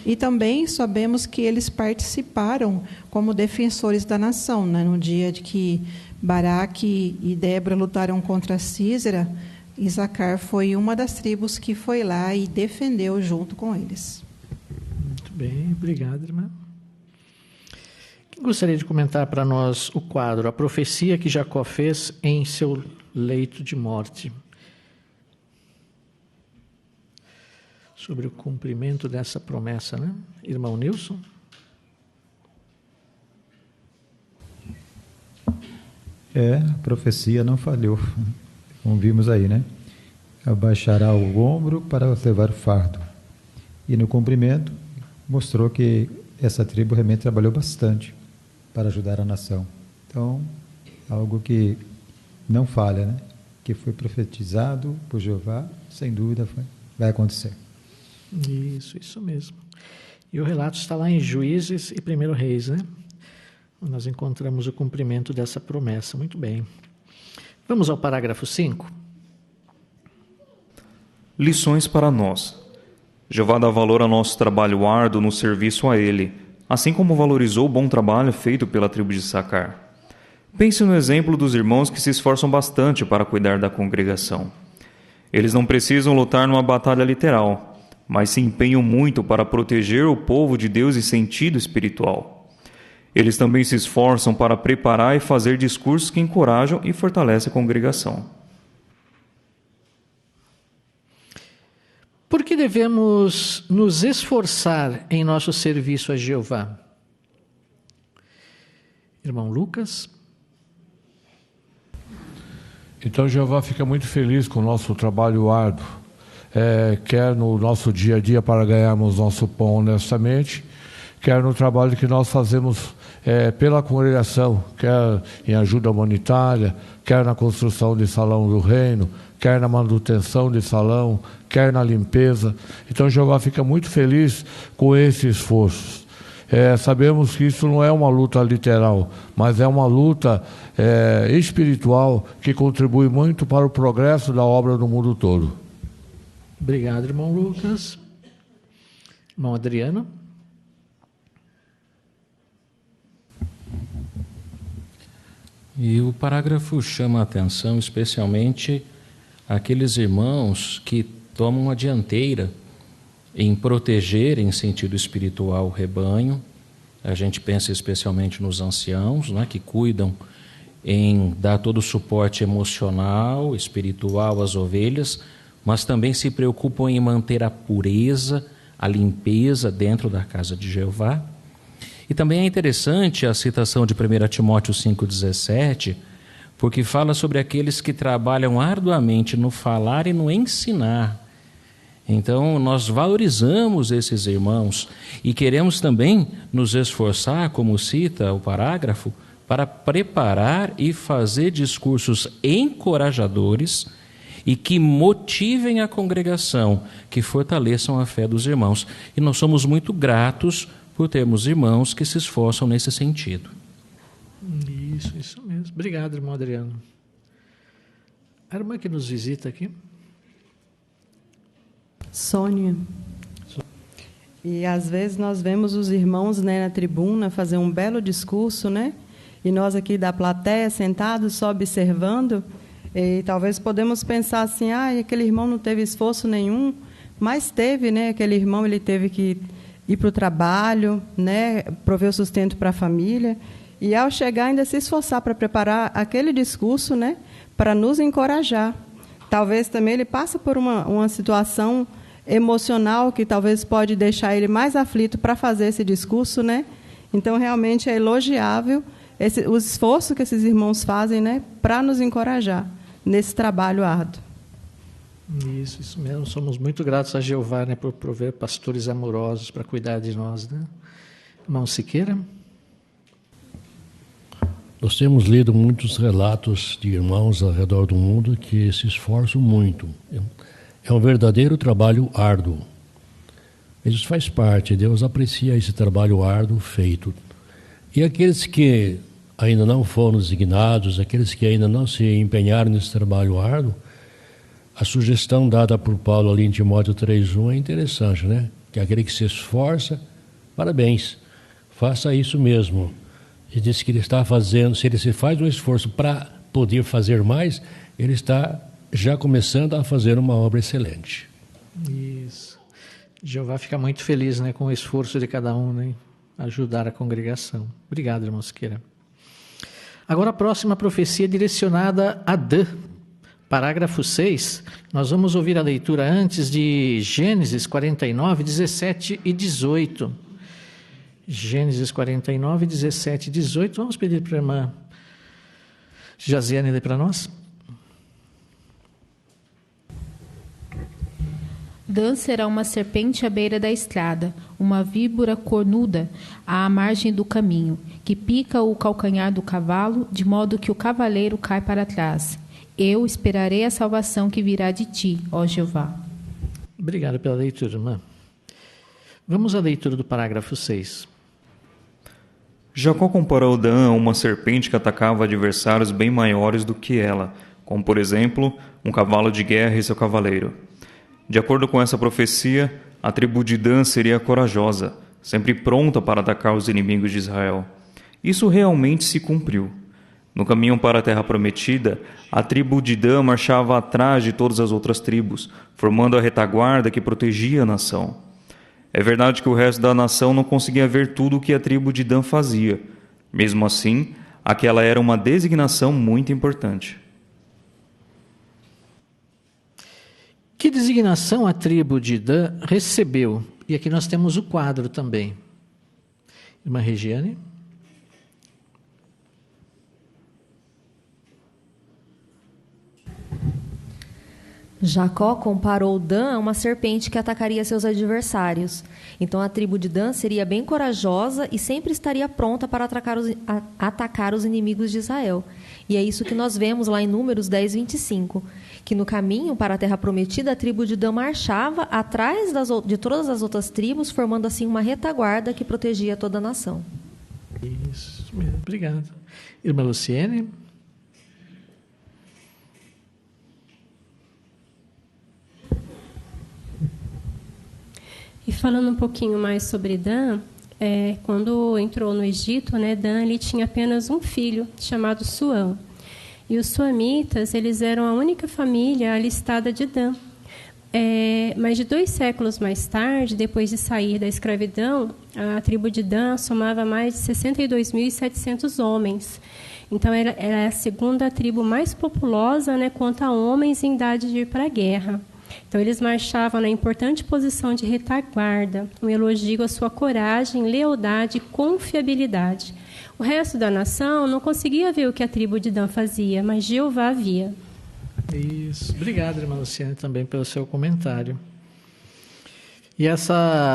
E também sabemos que eles participaram como defensores da nação, né? No dia de que Baraque e Débora lutaram contra Sísera, Isacar foi uma das tribos que foi lá e defendeu junto com eles. Muito bem, obrigado, irmã. Quem gostaria de comentar para nós o quadro, a profecia que Jacó fez em seu leito de morte? Sobre o cumprimento dessa promessa, né? Irmão Nilson? A profecia não falhou, como vimos aí, né? Abaixará o ombro para levar o fardo. E no cumprimento, mostrou que essa tribo realmente trabalhou bastante para ajudar a nação. Então, algo que não falha, né? Que foi profetizado por Jeová, sem dúvida vai acontecer. Isso mesmo. E o relato está lá em Juízes e 1 Reis, né? Nós encontramos o cumprimento dessa promessa. Muito bem. Vamos ao parágrafo 5. Lições para nós. Jeová dá valor ao nosso trabalho árduo no serviço a Ele, assim como valorizou o bom trabalho feito pela tribo de Issacar. Pense no exemplo dos irmãos que se esforçam bastante para cuidar da congregação. Eles não precisam lutar numa batalha literal, mas se empenham muito para proteger o povo de Deus em sentido espiritual. Eles também se esforçam para preparar e fazer discursos que encorajam e fortalecem a congregação. Por que devemos nos esforçar em nosso serviço a Jeová? Irmão Lucas? Então Jeová fica muito feliz com o nosso trabalho árduo, quer no nosso dia a dia para ganharmos nosso pão honestamente, quer no trabalho que nós fazemos pela congregação, quer em ajuda humanitária, quer na construção de salão do reino, quer na manutenção de salão, quer na limpeza. Então Jeová fica muito feliz com esse esforço. Sabemos que isso não é uma luta literal, mas é uma luta espiritual que contribui muito para o progresso da obra no mundo todo. Obrigado, irmão Lucas. Irmão Adriano? E o parágrafo chama a atenção especialmente aqueles irmãos que tomam a dianteira em proteger, em sentido espiritual, o rebanho A gente pensa especialmente nos anciãos, né, que cuidam em dar todo o suporte emocional, espiritual às ovelhas, mas também se preocupam em manter a pureza, a limpeza dentro da casa de Jeová. E também é interessante a citação de 1 Timóteo 5,17, porque fala sobre aqueles que trabalham arduamente no falar e no ensinar. Então, nós valorizamos esses irmãos e queremos também nos esforçar, como cita o parágrafo, para preparar e fazer discursos encorajadores e que motivem a congregação, que fortaleçam a fé dos irmãos. E nós somos muito gratos por termos irmãos que se esforçam nesse sentido. Isso mesmo. Obrigado, irmão Adriano. A irmã que nos visita aqui. Sônia. E às vezes nós vemos os irmãos, né, na tribuna fazer um belo discurso, né? E nós aqui da plateia sentados só observando, e talvez podemos pensar assim, aquele irmão não teve esforço nenhum, mas teve, né? Aquele irmão, ele teve que ir para o trabalho, né? Prover o sustento para a família, e ao chegar ainda se esforçar para preparar aquele discurso, né? Para nos encorajar. Talvez também ele passe por uma situação emocional que talvez pode deixar ele mais aflito para fazer esse discurso, né? Então, realmente é elogiável o esforço que esses irmãos fazem, né, para nos encorajar nesse trabalho árduo. Isso mesmo. Somos muito gratos a Jeová, né, por prover pastores amorosos para cuidar de nós, né? Irmão Siqueira. Nós temos lido muitos relatos de irmãos ao redor do mundo que se esforçam muito. É um verdadeiro trabalho árduo. Isso faz parte, Deus aprecia esse trabalho árduo feito. E aqueles que ainda não foram designados, aqueles que ainda não se empenharam nesse trabalho árduo, a sugestão dada por Paulo ali em Timóteo 3,1 é interessante, né? Que aquele que se esforça, parabéns, faça isso mesmo. Ele disse que ele está fazendo, se ele se faz um esforço para poder fazer mais, ele está já começando a fazer uma obra excelente. Isso. Jeová fica muito feliz, né, com o esforço de cada um, né, ajudar a congregação. Obrigado, irmão Siqueira. Agora a próxima profecia direcionada a Dan, parágrafo 6. Nós vamos ouvir a leitura antes de Gênesis 49, 17 e 18. Gênesis 49, 17 e 18. Vamos pedir para a irmã Jaziane ler para nós. Dan será uma serpente à beira da estrada, uma víbora cornuda à margem do caminho, que pica o calcanhar do cavalo, de modo que o cavaleiro cai para trás. Eu esperarei a salvação que virá de ti, ó Jeová. Obrigado pela leitura, irmã. Vamos à leitura do parágrafo 6. Jacó comparou Dan a uma serpente que atacava adversários bem maiores do que ela, como, por exemplo, um cavalo de guerra e seu cavaleiro. De acordo com essa profecia, a tribo de Dan seria corajosa, sempre pronta para atacar os inimigos de Israel. Isso realmente se cumpriu. No caminho para a Terra Prometida, a tribo de Dan marchava atrás de todas as outras tribos, formando a retaguarda que protegia a nação. É verdade que o resto da nação não conseguia ver tudo o que a tribo de Dan fazia. Mesmo assim, aquela era uma designação muito importante. Que designação a tribo de Dan recebeu? E aqui nós temos o quadro também. Irmã Regiane. Jacó comparou Dan a uma serpente que atacaria seus adversários. Então a tribo de Dan seria bem corajosa e sempre estaria pronta para atacar os inimigos de Israel. E é isso que nós vemos lá em Números 10, 25, que no caminho para a Terra Prometida, a tribo de Dan marchava atrás de todas as outras tribos, formando assim uma retaguarda que protegia toda a nação. Isso mesmo, obrigado. Irmã Luciene. E falando um pouquinho mais sobre Dan, quando entrou no Egito, né, Dan ele tinha apenas um filho, chamado Suão. E os suamitas, eles eram a única família alistada de Dan. Mais de 2 séculos mais tarde, depois de sair da escravidão, a tribo de Dan somava mais de 62.700 homens. Então, era a segunda tribo mais populosa, né, quanto a homens em idade de ir para a guerra. Então, eles marchavam na importante posição de retaguarda, um elogio à sua coragem, lealdade e confiabilidade. O resto da nação não conseguia ver o que a tribo de Dan fazia, mas Jeová via. Isso. Obrigado, irmã Luciane, também pelo seu comentário. E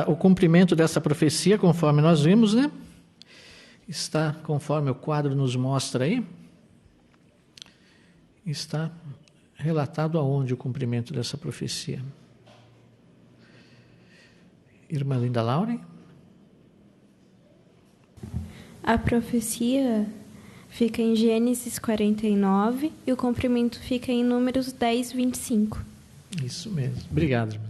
o cumprimento dessa profecia, conforme nós vimos, né? Está, conforme o quadro nos mostra aí, está relatado aonde o cumprimento dessa profecia? Irmã Linda Lauren? A profecia fica em Gênesis 49 e o cumprimento fica em Números 10, 25. Isso mesmo. Obrigado, irmã.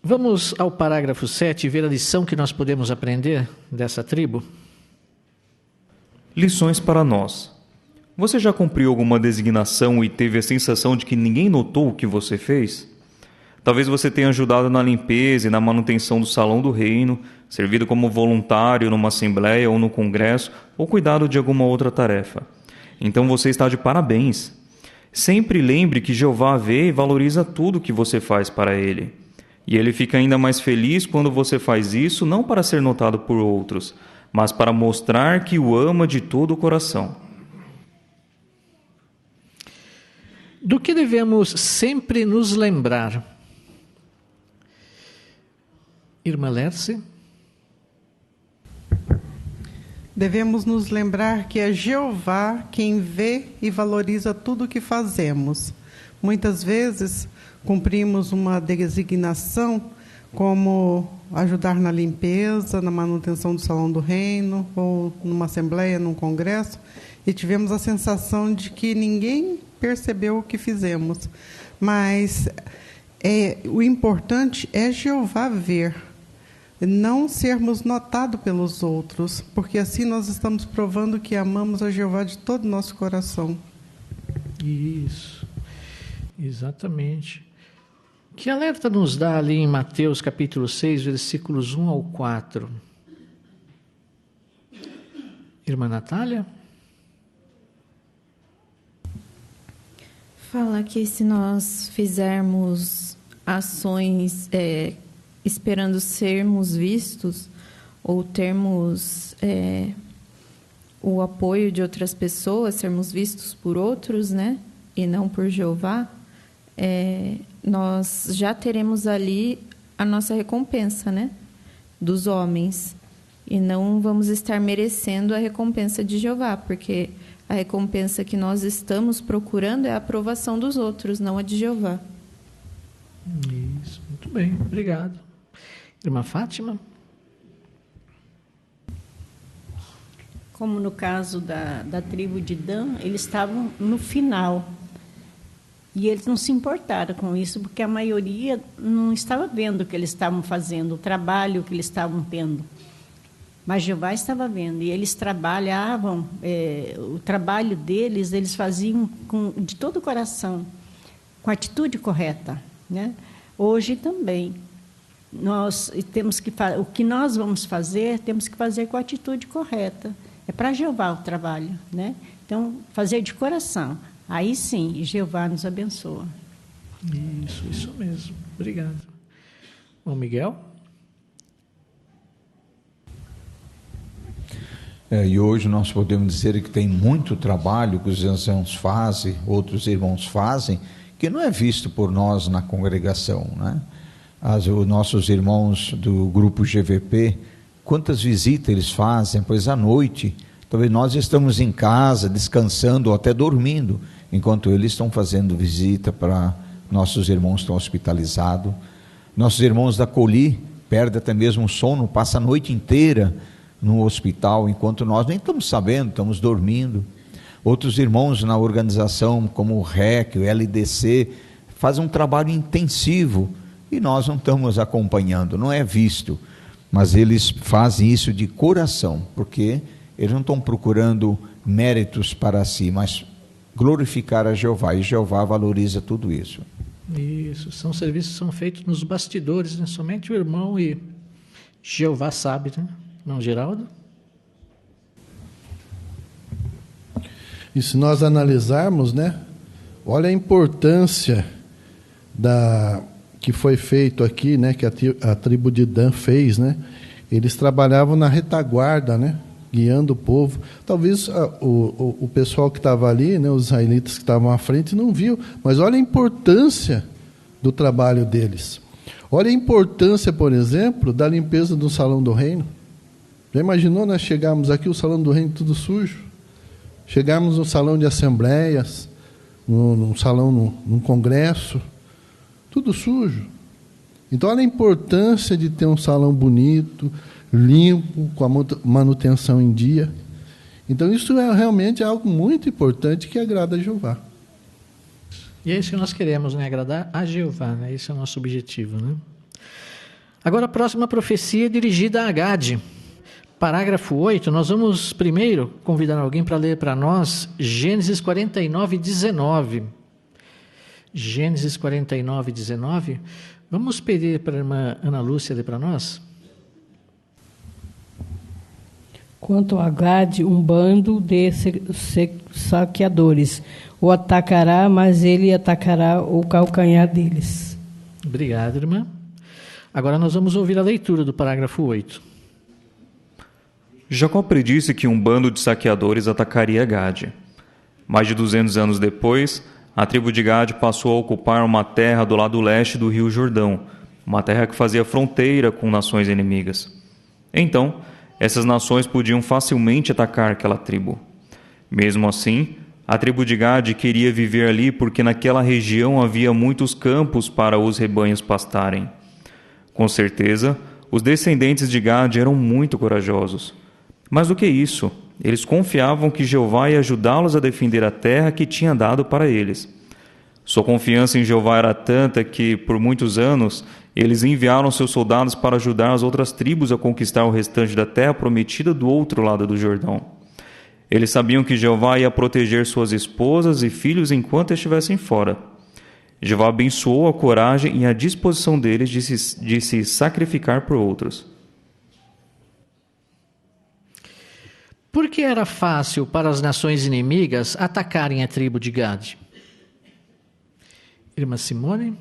Vamos ao parágrafo 7 e ver a lição que nós podemos aprender dessa tribo. Lições para nós. Você já cumpriu alguma designação e teve a sensação de que ninguém notou o que você fez? Talvez você tenha ajudado na limpeza e na manutenção do salão do reino, servido como voluntário numa assembleia ou no congresso, ou cuidado de alguma outra tarefa. Então você está de parabéns. Sempre lembre que Jeová vê e valoriza tudo que você faz para Ele. E Ele fica ainda mais feliz quando você faz isso, não para ser notado por outros, mas para mostrar que o ama de todo o coração. Do que devemos sempre nos lembrar? Irmã Lerce? Devemos nos lembrar que é Jeová quem vê e valoriza tudo o que fazemos. Muitas vezes cumprimos uma designação como ajudar na limpeza, na manutenção do salão do reino, ou numa assembleia, num congresso, e tivemos a sensação de que ninguém percebeu o que fizemos. Mas o importante é Jeová ver, não sermos notados pelos outros, porque assim nós estamos provando que amamos a Jeová de todo o nosso coração. Isso, exatamente. Que alerta nos dá ali em Mateus capítulo 6, versículos 1 ao 4? Irmã Natália? Fala que se nós fizermos ações esperando sermos vistos ou termos o apoio de outras pessoas, sermos vistos por outros, né, e não por Jeová, nós já teremos ali a nossa recompensa, né, dos homens, e não vamos estar merecendo a recompensa de Jeová, porque a recompensa que nós estamos procurando é a aprovação dos outros, não a de Jeová. Isso, muito bem, obrigado. Irmã Fátima? Como no caso da tribo de Dan, eles estavam no final. E eles não se importaram com isso, porque a maioria não estava vendo o que eles estavam fazendo, o trabalho que eles estavam tendo. Mas Jeová estava vendo, e eles trabalhavam, o trabalho deles, eles faziam de todo o coração, com a atitude correta, né? Hoje também, nós temos que o que nós vamos fazer, temos que fazer com a atitude correta. É para Jeová o trabalho, né? Então, fazer de coração. Aí sim, Jeová nos abençoa. Isso mesmo. Obrigado. Bom, Miguel? E hoje nós podemos dizer que tem muito trabalho que os anciãos fazem, outros irmãos fazem, que não é visto por nós na congregação, né? Os nossos irmãos do grupo GVP, quantas visitas eles fazem, pois à noite, talvez nós estamos em casa, descansando ou até dormindo, enquanto eles estão fazendo visita para nossos irmãos que estão hospitalizados. Nossos irmãos da Coli perdem até mesmo o sono, passam a noite inteira no hospital, enquanto nós nem estamos sabendo, estamos dormindo. Outros irmãos na organização, como o REC, o LDC, fazem um trabalho intensivo e nós não estamos acompanhando, não é visto, mas eles fazem isso de coração, porque eles não estão procurando méritos para si, mas glorificar a Jeová, e Jeová valoriza tudo isso. Isso, são serviços que são feitos nos bastidores, né? Somente o irmão e Jeová sabe, né? Não, Geraldo? E se nós analisarmos, né? Olha a importância que foi feito aqui, né? Que a tribo de Dan fez, né? Eles trabalhavam na retaguarda, né? Guiando o povo. Talvez o pessoal que estava ali, né? Os israelitas que estavam à frente não viu, mas olha a importância do trabalho deles. Olha a importância, por exemplo, da limpeza do salão do reino. Já imaginou nós chegarmos aqui, o salão do reino tudo sujo? Chegarmos no salão de assembleias, num salão, num congresso, tudo sujo. Então, olha a importância de ter um salão bonito, limpo, com a manutenção em dia. Então, isso é realmente algo muito importante que agrada a Jeová. E é isso que nós queremos, né? Agradar a Jeová, né? Esse é o nosso objetivo, né? Agora, a próxima profecia é dirigida a Agade. Parágrafo 8, nós vamos primeiro convidar alguém para ler para nós Gênesis 49, 19. Gênesis 49, 19. Vamos pedir para a irmã Ana Lúcia ler para nós? Quanto a Gade, um bando de saqueadores o atacará, mas ele atacará o calcanhar deles. Obrigado, irmã. Agora nós vamos ouvir a leitura do parágrafo 8. Jacó predisse que um bando de saqueadores atacaria Gade. Mais de 200 anos depois, a tribo de Gade passou a ocupar uma terra do lado leste do rio Jordão, uma terra que fazia fronteira com nações inimigas. Então, essas nações podiam facilmente atacar aquela tribo. Mesmo assim, a tribo de Gade queria viver ali porque naquela região havia muitos campos para os rebanhos pastarem. Com certeza, os descendentes de Gade eram muito corajosos. Mais do que isso, eles confiavam que Jeová ia ajudá-los a defender a terra que tinha dado para eles. Sua confiança em Jeová era tanta que, por muitos anos, eles enviaram seus soldados para ajudar as outras tribos a conquistar o restante da terra prometida do outro lado do Jordão. Eles sabiam que Jeová ia proteger suas esposas e filhos enquanto estivessem fora. Jeová abençoou a coragem e a disposição deles de se sacrificar por outros. Por que era fácil para as nações inimigas atacarem a tribo de Gade? Irmã Simone?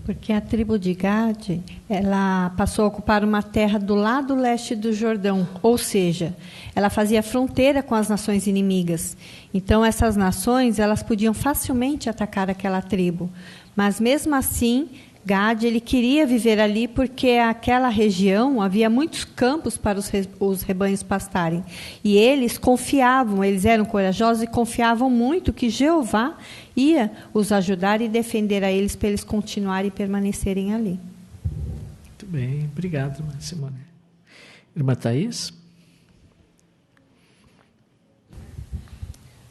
Porque a tribo de Gade, ela passou a ocupar uma terra do lado leste do Jordão, ou seja, ela fazia fronteira com as nações inimigas. Então, essas nações, elas podiam facilmente atacar aquela tribo. Mas, mesmo assim, Gade, ele queria viver ali porque aquela região havia muitos campos para os rebanhos pastarem. E eles confiavam, eles eram corajosos e confiavam muito que Jeová ia os ajudar e defender a eles para eles continuarem e permanecerem ali. Muito bem, obrigado, irmã Simone. Irmã Thaís?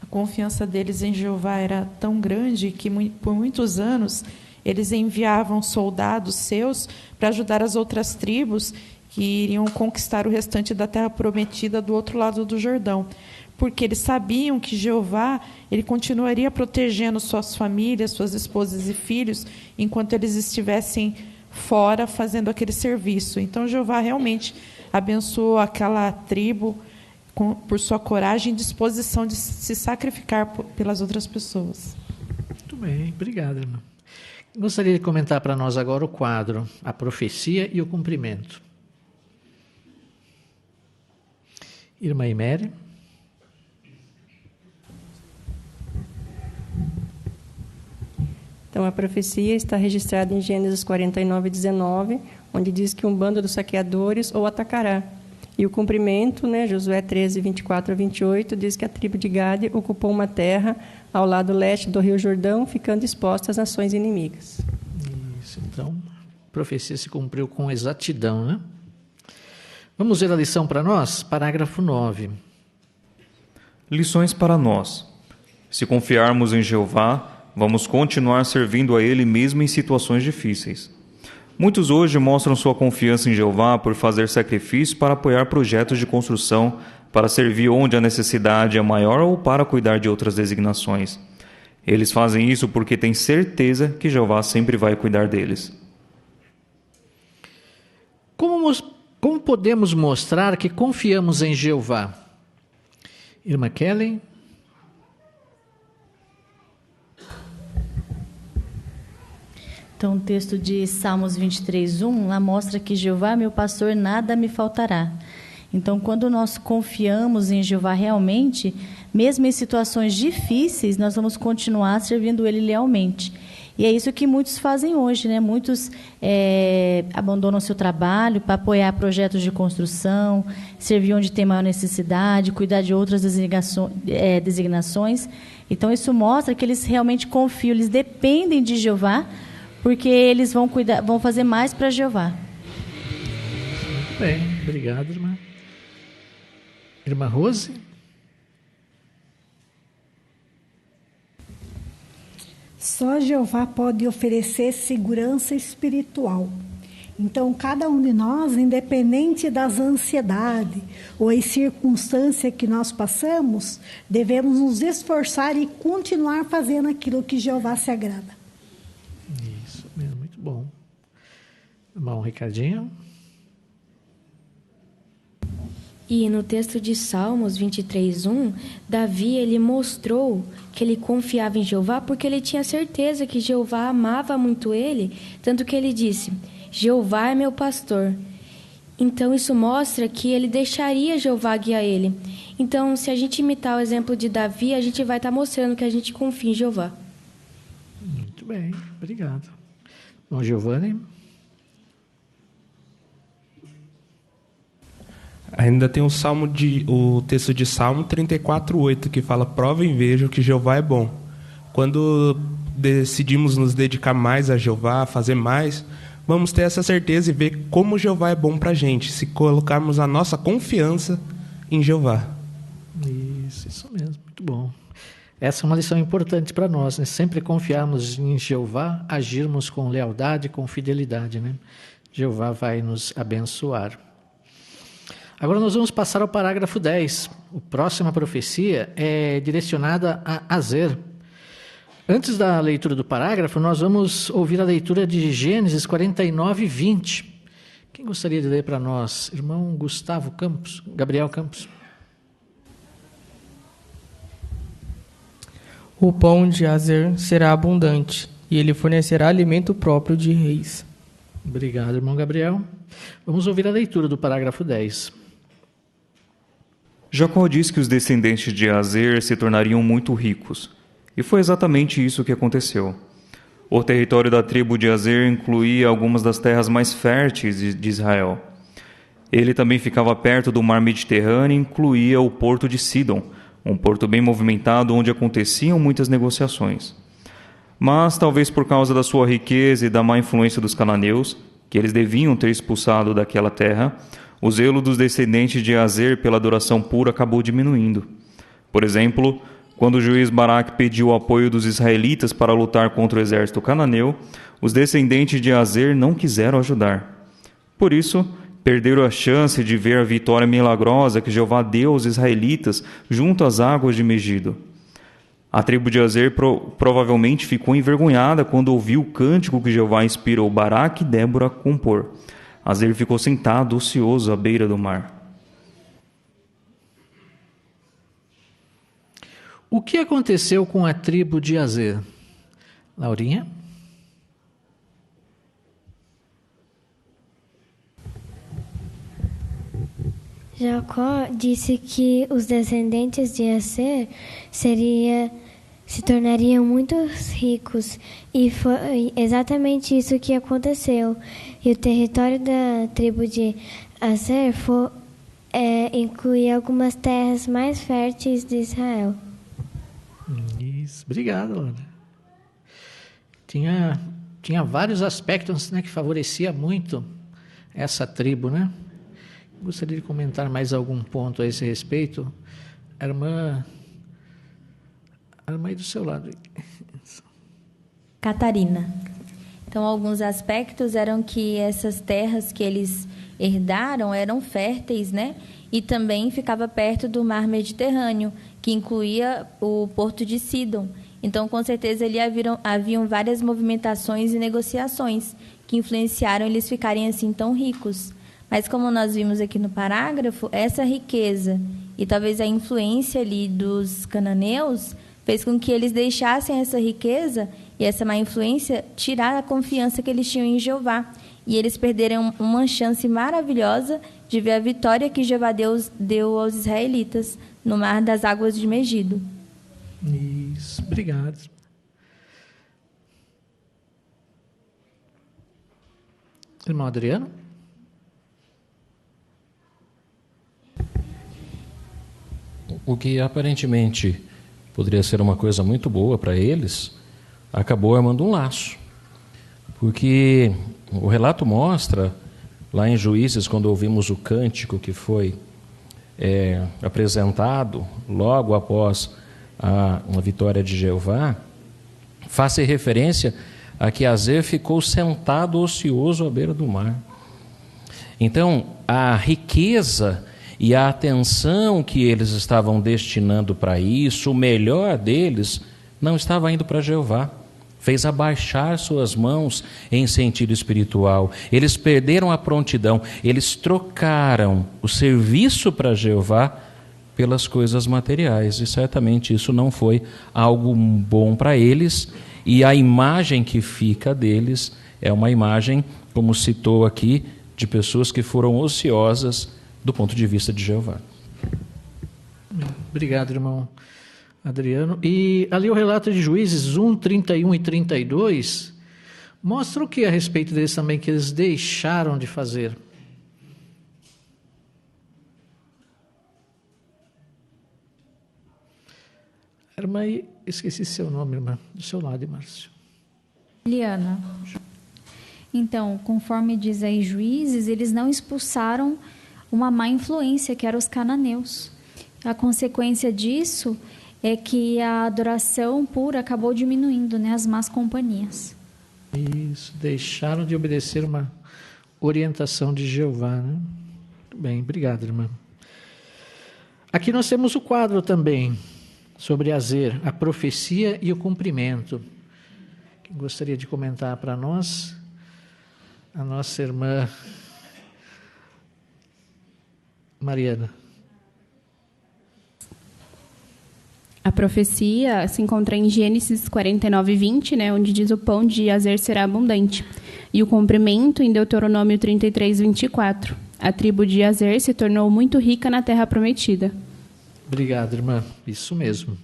A confiança deles em Jeová era tão grande que por muitos anos eles enviavam soldados seus para ajudar as outras tribos que iriam conquistar o restante da terra prometida do outro lado do Jordão, porque eles sabiam que Jeová ele continuaria protegendo suas famílias, suas esposas e filhos, enquanto eles estivessem fora fazendo aquele serviço. Então, Jeová realmente abençoou aquela tribo por sua coragem e disposição de se sacrificar pelas outras pessoas. Muito bem, obrigado, irmã. Gostaria de comentar para nós agora o quadro A Profecia e o Cumprimento. Irmã Iméria. Então, a profecia está registrada em Gênesis 49, 19, onde diz que um bando dos saqueadores o atacará. E o cumprimento, né, Josué 13, 24 a 28, diz que a tribo de Gade ocupou uma terra ao lado leste do rio Jordão, ficando exposta às nações inimigas. Isso, então, a profecia se cumpriu com exatidão, né? Vamos ver a lição para nós? Parágrafo 9. Lições para nós. Se confiarmos em Jeová, vamos continuar servindo a Ele mesmo em situações difíceis. Muitos hoje mostram sua confiança em Jeová por fazer sacrifícios para apoiar projetos de construção, para servir onde a necessidade é maior ou para cuidar de outras designações. Eles fazem isso porque têm certeza que Jeová sempre vai cuidar deles. Como podemos mostrar que confiamos em Jeová? Irmã Kelly? Então, o texto de Salmos 23:1, lá mostra que Jeová, meu pastor, nada me faltará. Então, quando nós confiamos em Jeová realmente, mesmo em situações difíceis, nós vamos continuar servindo Ele lealmente. E é isso que muitos fazem hoje, né? Muitos abandonam seu trabalho para apoiar projetos de construção, servir onde tem maior necessidade, cuidar de outras designações. Então, isso mostra que eles realmente confiam, eles dependem de Jeová, porque eles vão fazer mais para Jeová. Muito bem, obrigado, irmã. Irmã Rose? Só Jeová pode oferecer segurança espiritual. Então, cada um de nós, independente das ansiedades ou as circunstâncias que nós passamos, devemos nos esforçar e continuar fazendo aquilo que Jeová se agrada. Isso mesmo, muito bom. Bom, Ricardinho? E no texto de Salmos 23:1, Davi ele mostrou que ele confiava em Jeová porque ele tinha certeza que Jeová amava muito ele, tanto que ele disse: Jeová é meu pastor. Então isso mostra que ele deixaria Jeová guiar ele. Então, se a gente imitar o exemplo de Davi, a gente vai estar mostrando que a gente confia em Jeová. Muito bem, obrigado. Bom, Giovanni? Ainda tem o texto de Salmo 34:8, que fala: provem e vejam que Jeová é bom. Quando decidimos nos dedicar mais a Jeová, fazer mais, vamos ter essa certeza e ver como Jeová é bom para a gente, se colocarmos a nossa confiança em Jeová. Isso mesmo, muito bom. Essa é uma lição importante para nós, né? Sempre confiarmos em Jeová, agirmos com lealdade, com fidelidade, né? Jeová vai nos abençoar. Agora nós vamos passar ao parágrafo 10. A próxima profecia é direcionada a Azer. Antes da leitura do parágrafo, nós vamos ouvir a leitura de Gênesis 49:20. Quem gostaria de ler para nós? Irmão Gustavo Campos, Gabriel Campos. O pão de Azer será abundante, e ele fornecerá alimento próprio de reis. Obrigado, irmão Gabriel. Vamos ouvir a leitura do parágrafo 10. Jacó diz que os descendentes de Azer se tornariam muito ricos. E foi exatamente isso que aconteceu. O território da tribo de Azer incluía algumas das terras mais férteis de Israel. Ele também ficava perto do mar Mediterrâneo e incluía o porto de Sidom, um porto bem movimentado onde aconteciam muitas negociações. Mas, talvez por causa da sua riqueza e da má influência dos cananeus, que eles deviam ter expulsado daquela terra, o zelo dos descendentes de Azer pela adoração pura acabou diminuindo. Por exemplo, quando o juiz Baraque pediu o apoio dos israelitas para lutar contra o exército cananeu, os descendentes de Azer não quiseram ajudar. Por isso, perderam a chance de ver a vitória milagrosa que Jeová deu aos israelitas junto às águas de Megido. A tribo de Azer provavelmente ficou envergonhada quando ouviu o cântico que Jeová inspirou Baraque e Débora a compor. Azer ficou sentado, ocioso, à beira do mar. O que aconteceu com a tribo de Azer? Laurinha? Jacó disse que os descendentes de Aser se tornariam muito ricos, e foi exatamente isso que aconteceu. E o território da tribo de Aser incluía algumas terras mais férteis de Israel. Isso, obrigado, Laura. Tinha vários aspectos, né, que favorecia muito essa tribo, né? Gostaria de comentar mais algum ponto a esse respeito. A irmã aí do seu lado. Catarina. Então, alguns aspectos eram que essas terras que eles herdaram eram férteis, né? E também ficava perto do mar Mediterrâneo, que incluía o porto de Sidon. Então, com certeza, ali haviam várias movimentações e negociações que influenciaram eles ficarem assim tão ricos. Mas, como nós vimos aqui no parágrafo, essa riqueza e talvez a influência ali dos cananeus fez com que eles deixassem essa riqueza e essa má influência tirar a confiança que eles tinham em Jeová. E eles perderam uma chance maravilhosa de ver a vitória que Jeová Deus deu aos israelitas no mar das águas de Megido. Isso, obrigado. Irmão Adriano? O que aparentemente poderia ser uma coisa muito boa para eles, acabou armando um laço. Porque o relato mostra, lá em Juízes, quando ouvimos o cântico que foi apresentado logo após a vitória de Jeová, faz referência a que Azer ficou sentado ocioso à beira do mar. Então, a riqueza e a atenção que eles estavam destinando para isso, o melhor deles, não estava indo para Jeová. Fez abaixar suas mãos em sentido espiritual. Eles perderam a prontidão. Eles trocaram o serviço para Jeová pelas coisas materiais. E certamente isso não foi algo bom para eles. E a imagem que fica deles é uma imagem, como citou aqui, de pessoas que foram ociosas do ponto de vista de Jeová. Obrigado, irmão Adriano. E ali o relato de Juízes 1, 31 e 32 mostra o que a respeito deles também, que eles deixaram de fazer. Irmã, esqueci seu nome, irmã. Do seu lado, Márcio. Liana. Então, conforme diz aí Juízes, eles não expulsaram uma má influência, que eram os cananeus. A consequência disso é que a adoração pura acabou diminuindo, né, as más companhias. Isso, deixaram de obedecer uma orientação de Jeová, né? Bem, obrigado, irmã. Aqui nós temos o quadro também sobre Azer, a profecia e o cumprimento. Quem gostaria de comentar para nós? A nossa irmã Mariana. A profecia se encontra em Gênesis 49, 20, né, onde diz: o pão de Azer será abundante. E o cumprimento em Deuteronômio 33, 24. A tribo de Azer se tornou muito rica na terra prometida. Obrigado, irmã. Isso mesmo.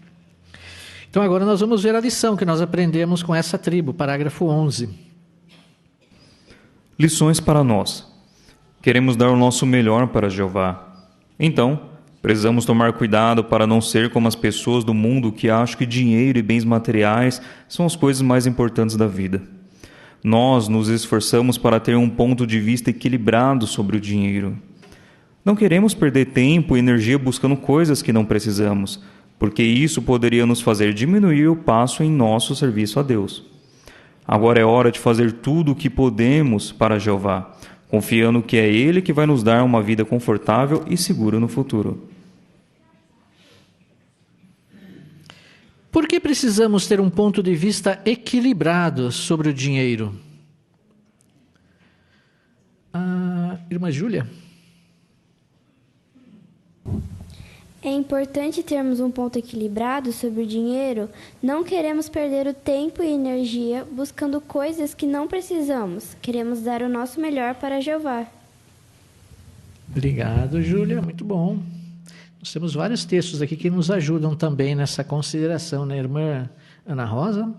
Então agora nós vamos ver a lição que nós aprendemos com essa tribo, parágrafo 11. Lições para nós. Queremos dar o nosso melhor para Jeová. Então, precisamos tomar cuidado para não ser como as pessoas do mundo que acham que dinheiro e bens materiais são as coisas mais importantes da vida. Nós nos esforçamos para ter um ponto de vista equilibrado sobre o dinheiro. Não queremos perder tempo e energia buscando coisas que não precisamos, porque isso poderia nos fazer diminuir o passo em nosso serviço a Deus. Agora é hora de fazer tudo o que podemos para Jeová, confiando que é Ele que vai nos dar uma vida confortável e segura no futuro. Por que precisamos ter um ponto de vista equilibrado sobre o dinheiro? Irmã Júlia? É importante termos um ponto equilibrado sobre o dinheiro. Não queremos perder o tempo e energia buscando coisas que não precisamos. Queremos dar o nosso melhor para Jeová. Obrigado, Júlia. Muito bom. Nós temos vários textos aqui que nos ajudam também nessa consideração, né, irmã Ana Rosa?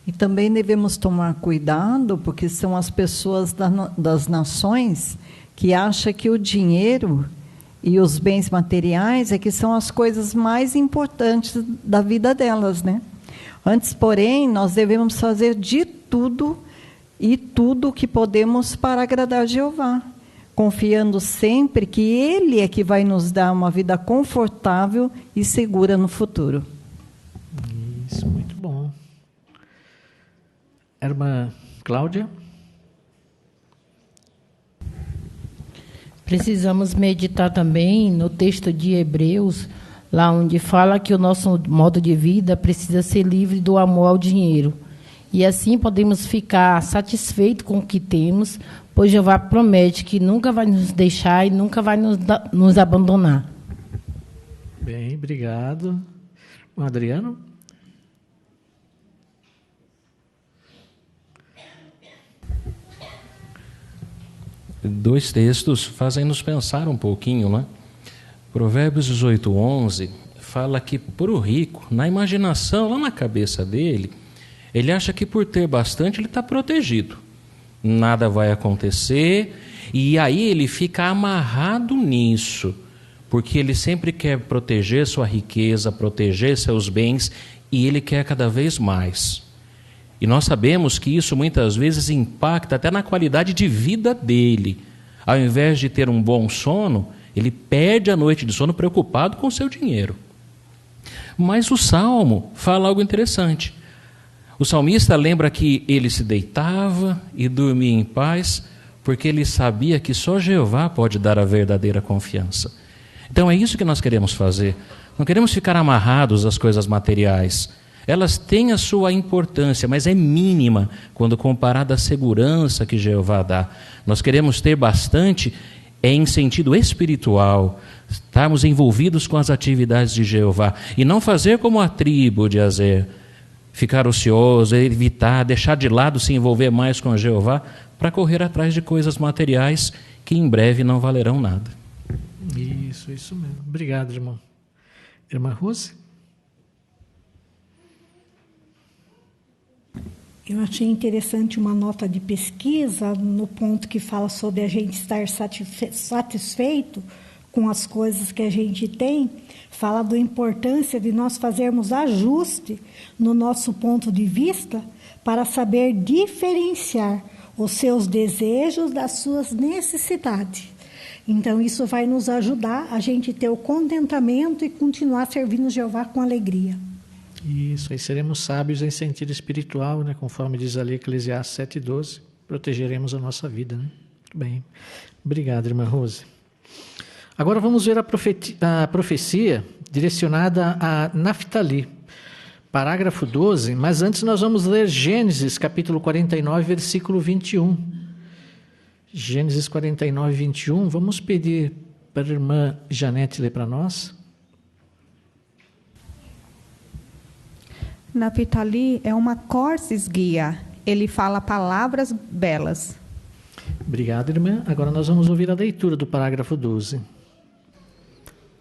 E também devemos tomar cuidado, porque são as pessoas das nações que acham que o dinheiro e os bens materiais é que são as coisas mais importantes da vida delas, né? Antes, porém, nós devemos fazer de tudo e tudo o que podemos para agradar a Jeová, confiando sempre que Ele é que vai nos dar uma vida confortável e segura no futuro. Irmã Cláudia? Precisamos meditar também no texto de Hebreus, lá onde fala que o nosso modo de vida precisa ser livre do amor ao dinheiro. E assim podemos ficar satisfeitos com o que temos, pois Jeová promete que nunca vai nos deixar e nunca vai nos abandonar. Bem, obrigado. O Adriano? Dois textos fazem nos pensar um pouquinho, né? Provérbios 18:11 fala que para o rico, na imaginação, lá na cabeça dele, ele acha que por ter bastante ele está protegido. Nada vai acontecer e aí ele fica amarrado nisso, porque ele sempre quer proteger sua riqueza, proteger seus bens e ele quer cada vez mais. E nós sabemos que isso muitas vezes impacta até na qualidade de vida dele. Ao invés de ter um bom sono, ele perde a noite de sono preocupado com o seu dinheiro. Mas o Salmo fala algo interessante. O salmista lembra que ele se deitava e dormia em paz, porque ele sabia que só Jeová pode dar a verdadeira confiança. Então é isso que nós queremos fazer. Não queremos ficar amarrados às coisas materiais. Elas têm a sua importância, mas é mínima quando comparada à segurança que Jeová dá. Nós queremos ter bastante em sentido espiritual, estarmos envolvidos com as atividades de Jeová e não fazer como a tribo de Azer, ficar ocioso, evitar, deixar de lado se envolver mais com Jeová para correr atrás de coisas materiais que em breve não valerão nada. Isso mesmo. Obrigado, irmão. Irmã Rose? Eu achei interessante uma nota de pesquisa no ponto que fala sobre a gente estar satisfeito com as coisas que a gente tem, fala da importância de nós fazermos ajuste no nosso ponto de vista para saber diferenciar os seus desejos das suas necessidades. Então, isso vai nos ajudar a gente ter o contentamento e continuar servindo Jeová com alegria. Isso, aí seremos sábios em sentido espiritual, né? Conforme diz ali Eclesiastes 7:12, protegeremos a nossa vida, né? Muito bem. Obrigado, irmã Rose. Agora vamos ver a profecia direcionada a Naftali, parágrafo 12, mas antes nós vamos ler Gênesis, capítulo 49, versículo 21. Gênesis 49, 21, vamos pedir para a irmã Janete ler para nós. Naftali é uma corcis guia, ele fala palavras belas. Obrigado, irmã. Agora nós vamos ouvir a leitura do parágrafo 12.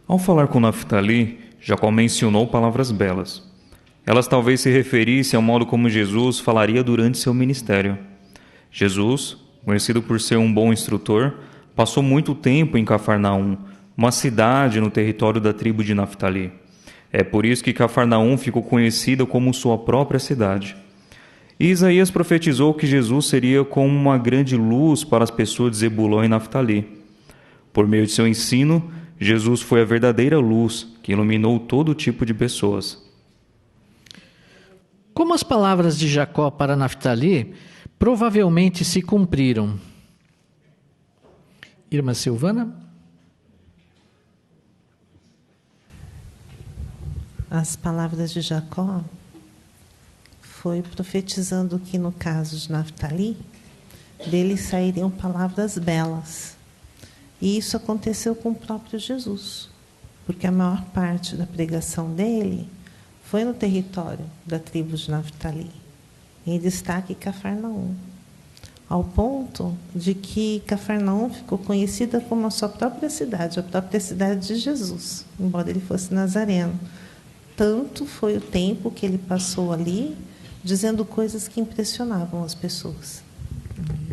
Ao falar com Naftali, Jacó mencionou palavras belas. Elas talvez se referissem ao modo como Jesus falaria durante seu ministério. Jesus, conhecido por ser um bom instrutor, passou muito tempo em Cafarnaum, uma cidade no território da tribo de Naftali. É por isso que Cafarnaum ficou conhecida como sua própria cidade. E Isaías profetizou que Jesus seria como uma grande luz para as pessoas de Zebulon e Naftali. Por meio de seu ensino, Jesus foi a verdadeira luz que iluminou todo tipo de pessoas. Como as palavras de Jacó para Naftali provavelmente se cumpriram? Irmã Silvana? As palavras de Jacó foi profetizando que no caso de Naftali, dele sairiam palavras belas. E isso aconteceu com o próprio Jesus, porque a maior parte da pregação dele foi no território da tribo de Naftali, em destaque Cafarnaum, ao ponto de que Cafarnaum ficou conhecida como a sua própria cidade, a própria cidade de Jesus, embora ele fosse nazareno. Tanto foi o tempo que ele passou ali, dizendo coisas que impressionavam as pessoas.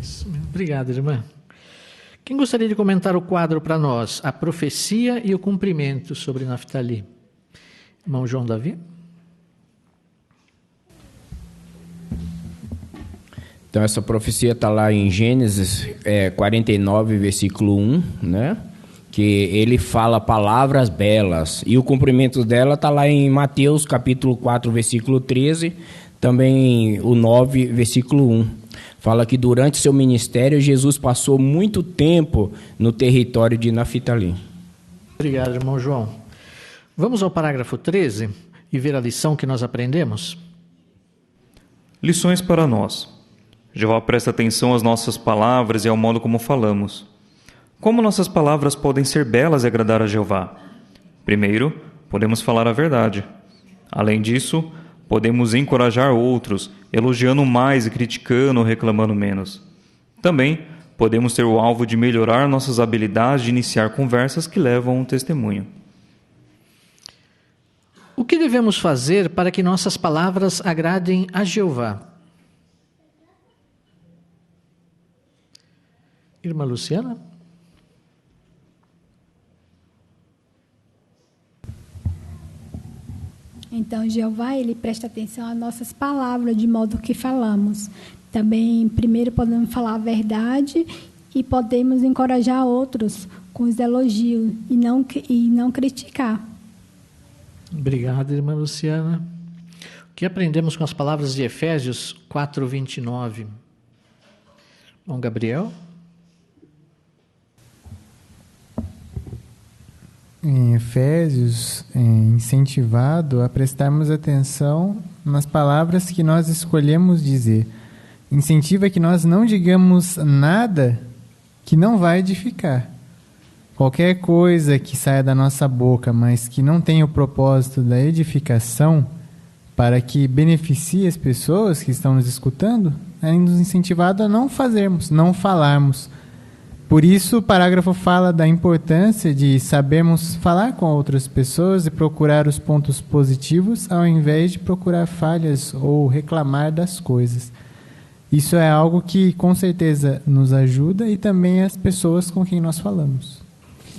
Isso mesmo. Obrigado, irmã. Quem gostaria de comentar o quadro para nós? A profecia e o cumprimento sobre Naftali. Irmão João Davi? Então, essa profecia está lá em Gênesis 49, versículo 1, né? Que ele fala palavras belas. E o cumprimento dela está lá em Mateus, capítulo 4, versículo 13, também o 9, versículo 1. Fala que durante seu ministério, Jesus passou muito tempo no território de Naftali. Obrigado, irmão João. Vamos ao parágrafo 13 e ver a lição que nós aprendemos? Lições para nós. Jeová presta atenção às nossas palavras e ao modo como falamos. Como nossas palavras podem ser belas e agradar a Jeová? Primeiro, podemos falar a verdade. Além disso, podemos encorajar outros, elogiando mais e criticando ou reclamando menos. Também podemos ter o alvo de melhorar nossas habilidades de iniciar conversas que levam a um testemunho. O que devemos fazer para que nossas palavras agradem a Jeová? Irmã Luciana? Então, Jeová, ele presta atenção às nossas palavras, de modo que falamos. Também, primeiro, podemos falar a verdade e podemos encorajar outros com os elogios e não criticar. Obrigado, irmã Luciana. O que aprendemos com as palavras de Efésios 4:29? Bom, Gabriel? Em Efésios, é incentivado a prestarmos atenção nas palavras que nós escolhemos dizer. Incentiva que nós não digamos nada que não vai edificar. Qualquer coisa que saia da nossa boca, mas que não tenha o propósito da edificação, para que beneficie as pessoas que estão nos escutando, é nos incentivado a não fazermos, não falarmos. Por isso, o parágrafo fala da importância de sabermos falar com outras pessoas e procurar os pontos positivos, ao invés de procurar falhas ou reclamar das coisas. Isso é algo que, com certeza, nos ajuda e também as pessoas com quem nós falamos.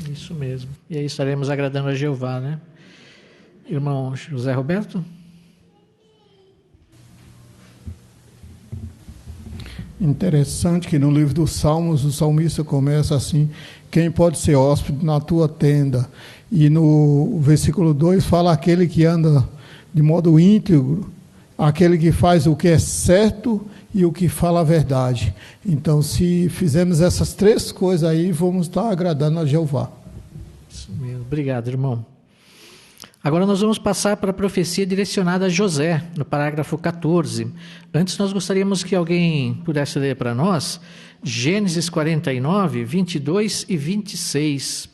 Isso mesmo. E aí estaremos agradando a Jeová, né? Irmão José Roberto? Interessante que no livro dos Salmos, o salmista começa assim: quem pode ser hóspede na tua tenda? E no versículo 2 fala aquele que anda de modo íntegro, aquele que faz o que é certo e o que fala a verdade. Então, se fizermos essas três coisas aí, vamos estar agradando a Jeová. Isso mesmo. Obrigado, irmão. Agora nós vamos passar para a profecia direcionada a José, no parágrafo 14. Antes, nós gostaríamos que alguém pudesse ler para nós Gênesis 49, 22 e 26.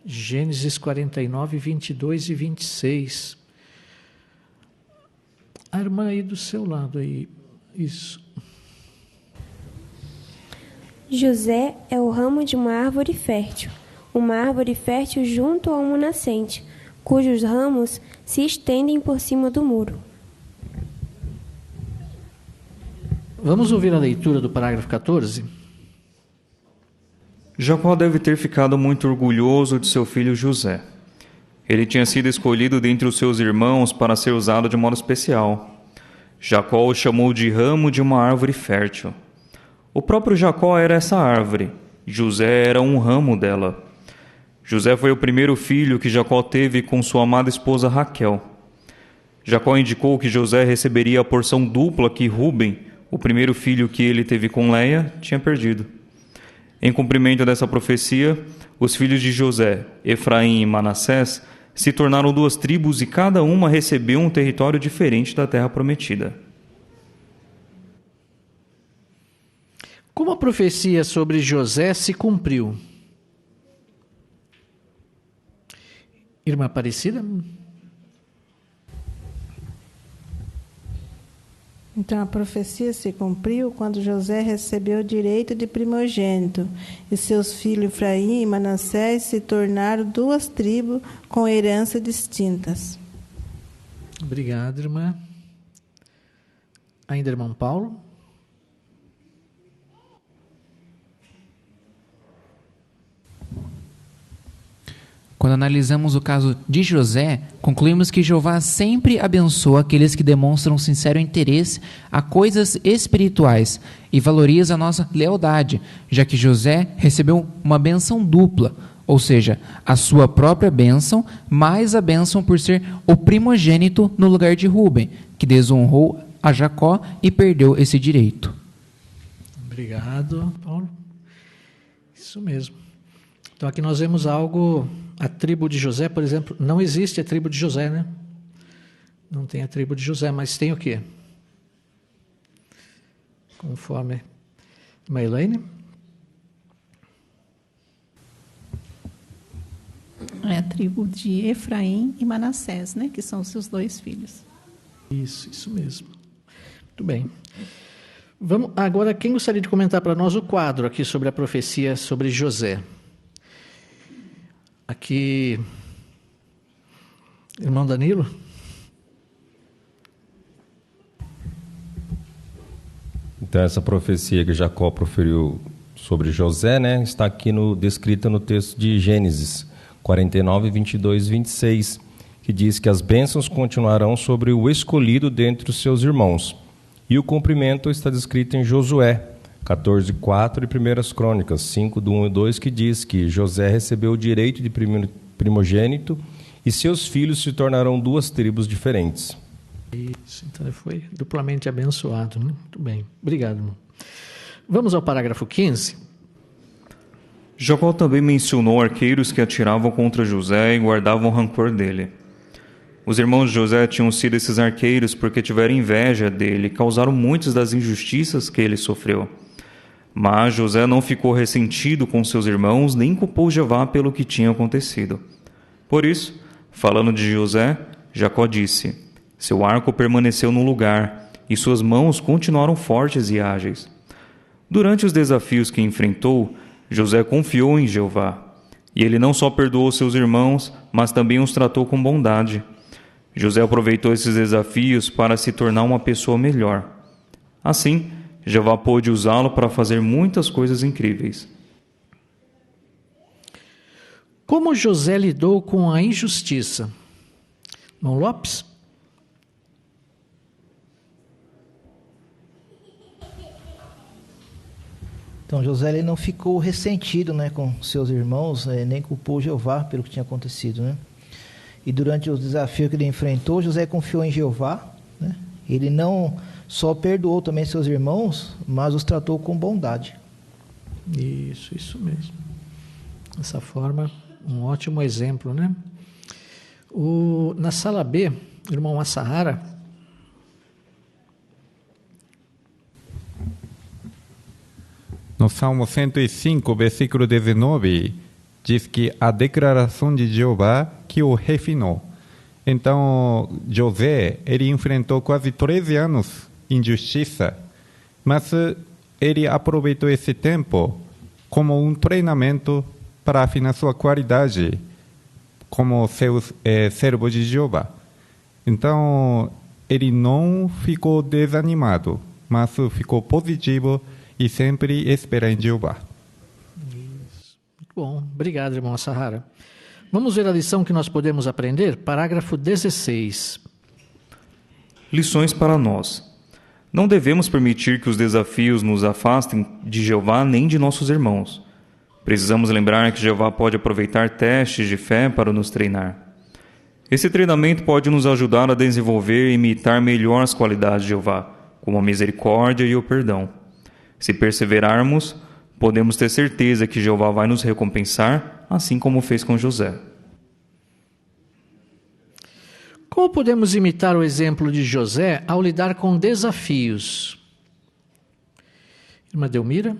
Gênesis 49, 22 e 26. A irmã aí do seu lado aí. Isso. José é o ramo de uma árvore fértil junto a uma nascente, cujos ramos se estendem por cima do muro. Vamos ouvir a leitura do parágrafo 14? Jacó deve ter ficado muito orgulhoso de seu filho José. Ele tinha sido escolhido dentre os seus irmãos para ser usado de modo especial. Jacó o chamou de ramo de uma árvore fértil. O próprio Jacó era essa árvore, José era um ramo dela. José foi o primeiro filho que Jacó teve com sua amada esposa Raquel. Jacó indicou que José receberia a porção dupla que Rúben, o primeiro filho que ele teve com Leia, tinha perdido. Em cumprimento dessa profecia, os filhos de José, Efraim e Manassés, se tornaram duas tribos e cada uma recebeu um território diferente da terra prometida. Como a profecia sobre José se cumpriu? Irmã Aparecida? Então, a profecia se cumpriu quando José recebeu o direito de primogênito, e seus filhos Efraim e Manassés se tornaram duas tribos com heranças distintas. Obrigado, irmã. Ainda, irmão Paulo? Quando analisamos o caso de José, concluímos que Jeová sempre abençoa aqueles que demonstram sincero interesse a coisas espirituais e valoriza a nossa lealdade, já que José recebeu uma benção dupla, ou seja, a sua própria bênção, mais a bênção por ser o primogênito no lugar de Rúben, que desonrou a Jacó e perdeu esse direito. Obrigado, Paulo. Isso mesmo. Então aqui nós vemos algo, a tribo de José, por exemplo, não existe a tribo de José, né? Não tem a tribo de José, mas tem o quê? Conforme Maylene? É a tribo de Efraim e Manassés, né? Que são os seus 2 filhos. Isso mesmo. Muito bem. Vamos agora, quem gostaria de comentar para nós o quadro aqui sobre a profecia sobre José? Aqui, irmão Danilo? Então, essa profecia que Jacó proferiu sobre José, né, está aqui descrita no texto de Gênesis 49, 22 e 26, que diz que as bênçãos continuarão sobre o escolhido dentre os seus irmãos. E o cumprimento está descrito em Josué 14, 4 e 1 Crônicas 5, do 1 e 2, que diz que José recebeu o direito de primogênito e seus filhos se tornarão 2 tribos diferentes. Isso, então ele foi duplamente abençoado, né? Muito bem, obrigado, irmão. Vamos ao parágrafo 15. Jacó também mencionou arqueiros que atiravam contra José e guardavam rancor dele. Os irmãos de José tinham sido esses arqueiros porque tiveram inveja dele e causaram muitas das injustiças que ele sofreu. Mas José não ficou ressentido com seus irmãos, nem culpou Jeová pelo que tinha acontecido. Por isso, falando de José, Jacó disse: seu arco permaneceu no lugar e suas mãos continuaram fortes e ágeis. Durante os desafios que enfrentou, José confiou em Jeová. E ele não só perdoou seus irmãos, mas também os tratou com bondade. José aproveitou esses desafios para se tornar uma pessoa melhor. Assim, Jeová pôde usá-lo para fazer muitas coisas incríveis. Como José lidou com a injustiça? Irmão Lopes? Então, José ele não ficou ressentido, né, com seus irmãos, nem culpou Jeová pelo que tinha acontecido, né? E durante os desafios que ele enfrentou, José confiou em Jeová, né? Ele não só perdoou também seus irmãos, mas os tratou com bondade. Isso mesmo. Dessa forma, um ótimo exemplo, né? Na sala B, o irmão Assahara, no Salmo 105, versículo 19, diz que a declaração de Jeová que o refinou. Então, José, ele enfrentou quase 13 anos de injustiça, mas ele aproveitou esse tempo como um treinamento para afinar sua qualidade como servo de Jeová. Então, ele não ficou desanimado, mas ficou positivo e sempre espera em Jeová. Isso. Muito bom. Obrigado, irmão Assahara. Vamos ver a lição que nós podemos aprender? Parágrafo 16. Lições para nós. Não devemos permitir que os desafios nos afastem de Jeová nem de nossos irmãos. Precisamos lembrar que Jeová pode aproveitar testes de fé para nos treinar. Esse treinamento pode nos ajudar a desenvolver e imitar melhor as qualidades de Jeová, como a misericórdia e o perdão. Se perseverarmos, podemos ter certeza que Jeová vai nos recompensar, assim como fez com José. Como podemos imitar o exemplo de José ao lidar com desafios? Irmã Delmira?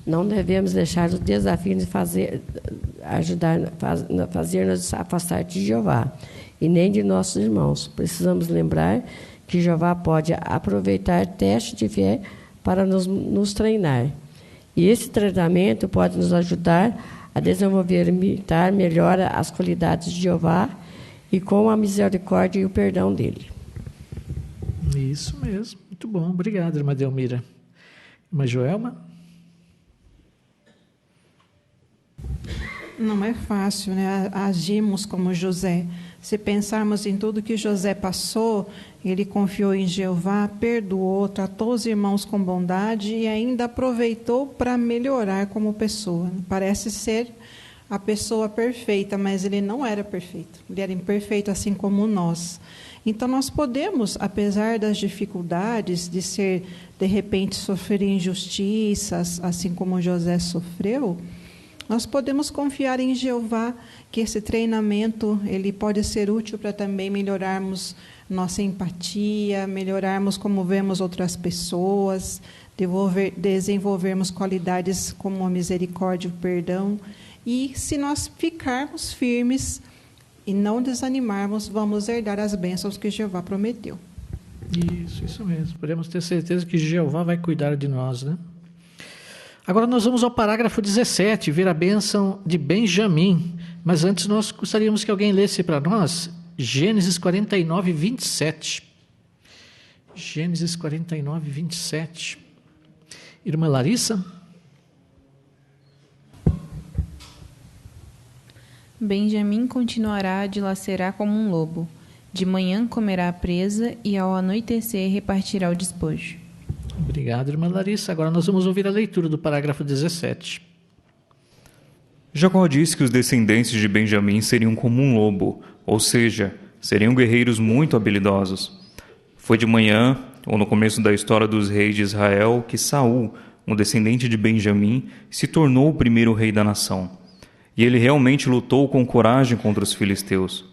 Não devemos deixar os desafios de fazer-nos afastar de Jeová e nem de nossos irmãos. Precisamos lembrar que Jeová pode aproveitar testes de fé para nos treinar. E esse treinamento pode nos ajudar a desenvolver e imitar melhor as qualidades de Jeová e com a misericórdia e o perdão dele. Isso mesmo. Muito bom. Obrigado, irmã Delmira. Irmã Joelma? Não é fácil, né? Agimos como José. Se pensarmos em tudo que José passou Ele confiou em Jeová, perdoou, tratou os irmãos com bondade e ainda aproveitou para melhorar como pessoa. Parece ser a pessoa perfeita, mas ele não era perfeito. Ele era imperfeito, assim como nós. Então, nós podemos, apesar das dificuldades de ser, de repente, sofrer injustiças, assim como José sofreu, nós podemos confiar em Jeová, que esse treinamento ele pode ser útil para também melhorarmos nossa empatia, melhorarmos como vemos outras pessoas, desenvolvermos qualidades como a misericórdia e o perdão. E se nós ficarmos firmes e não desanimarmos, vamos herdar as bênçãos que Jeová prometeu. Isso mesmo. Podemos ter certeza que Jeová vai cuidar de nós, né? Agora nós vamos ao parágrafo 17, ver a bênção de Benjamim. Mas antes nós gostaríamos que alguém lesse para nós Gênesis 49, 27. Gênesis 49, 27. Irmã Larissa? Benjamim continuará a dilacerar como um lobo. De manhã comerá a presa e ao anoitecer repartirá o despojo. Obrigado, irmã Larissa. Agora nós vamos ouvir a leitura do parágrafo 17. Jacó disse que os descendentes de Benjamim seriam como um lobo, ou seja, seriam guerreiros muito habilidosos. Foi de manhã, ou no começo da história dos reis de Israel, que Saul, um descendente de Benjamim, se tornou o primeiro rei da nação. E ele realmente lutou com coragem contra os filisteus.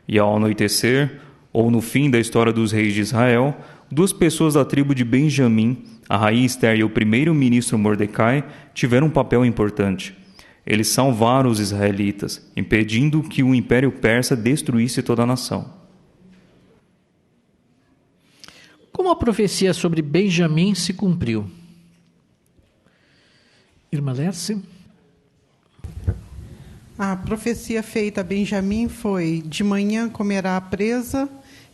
E ao anoitecer, ou no fim da história dos reis de Israel, duas pessoas da tribo de Benjamim, a rainha Esther e o primeiro-ministro Mordecai, tiveram um papel importante. Eles salvaram os israelitas, impedindo que o Império Persa destruísse toda a nação. Como a profecia sobre Benjamim se cumpriu? Irmã Lerce? A profecia feita a Benjamim foi: de manhã comerá a presa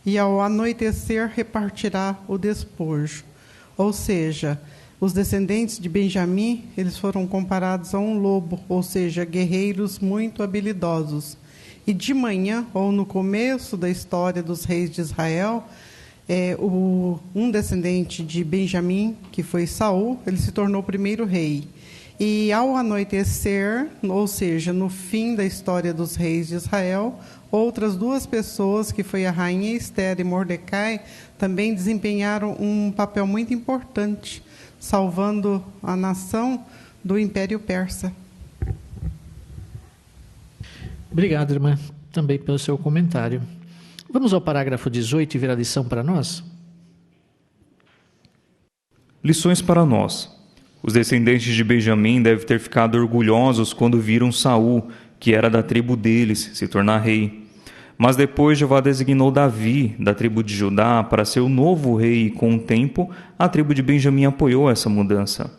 e ao anoitecer repartirá o despojo. Ou seja, os descendentes de Benjamim, eles foram comparados a um lobo, ou seja, guerreiros muito habilidosos. E de manhã, ou no começo da história dos reis de Israel, um descendente de Benjamim, que foi Saul, ele se tornou o primeiro rei. E ao anoitecer, ou seja, no fim da história dos reis de Israel, outras duas pessoas, que foi a rainha Esther e Mordecai, também desempenharam um papel muito importante, salvando a nação do Império Persa. Obrigado, irmã, também pelo seu comentário. Vamos ao parágrafo 18 e ver a lição para nós? Lições para nós. Os descendentes de Benjamim devem ter ficado orgulhosos quando viram Saul, que era da tribo deles, se tornar rei. Mas depois Jeová designou Davi, da tribo de Judá, para ser o novo rei, e com o tempo a tribo de Benjamim apoiou essa mudança.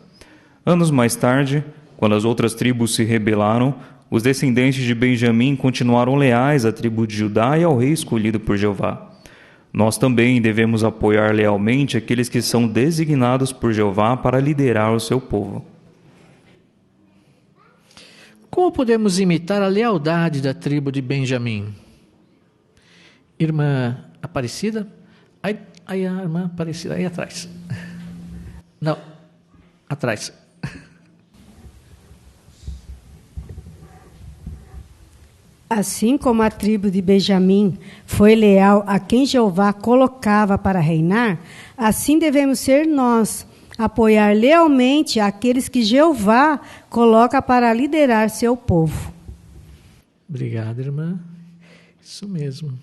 Anos mais tarde, quando as outras tribos se rebelaram, os descendentes de Benjamim continuaram leais à tribo de Judá e ao rei escolhido por Jeová. Nós também devemos apoiar lealmente aqueles que são designados por Jeová para liderar o seu povo. Como podemos imitar a lealdade da tribo de Benjamim? Irmã Aparecida? Aí a irmã Aparecida, aí atrás. Não, atrás. Assim como a tribo de Benjamim foi leal a quem Jeová colocava para reinar, assim devemos ser nós, apoiar lealmente aqueles que Jeová coloca para liderar seu povo. Obrigado, irmã. Isso mesmo.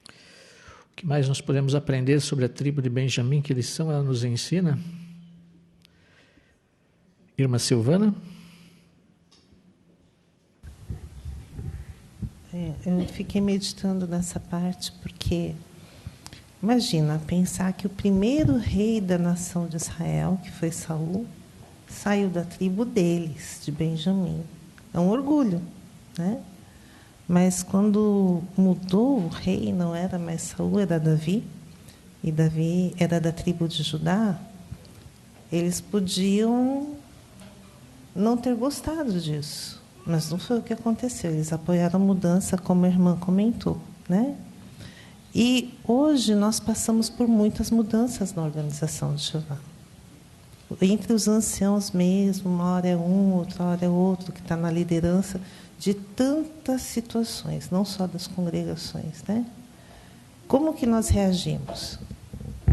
O que mais nós podemos aprender sobre a tribo de Benjamim? Que lição ela nos ensina? Irmã Silvana? Eu fiquei meditando nessa parte, porque imagina, pensar que o primeiro rei da nação de Israel, que foi Saul, saiu da tribo deles, de Benjamim. É um orgulho, né? Mas quando mudou o rei, não era mais Saul, era Davi, e Davi era da tribo de Judá, eles podiam não ter gostado disso, Mas não foi o que aconteceu. Eles apoiaram a mudança, como a irmã comentou, né? E hoje nós passamos por muitas mudanças na organização de Jeová. Entre os anciãos mesmo, uma hora é um, outra hora é outro, que está na liderança de tantas situações, não só das congregações, né? Como que nós reagimos?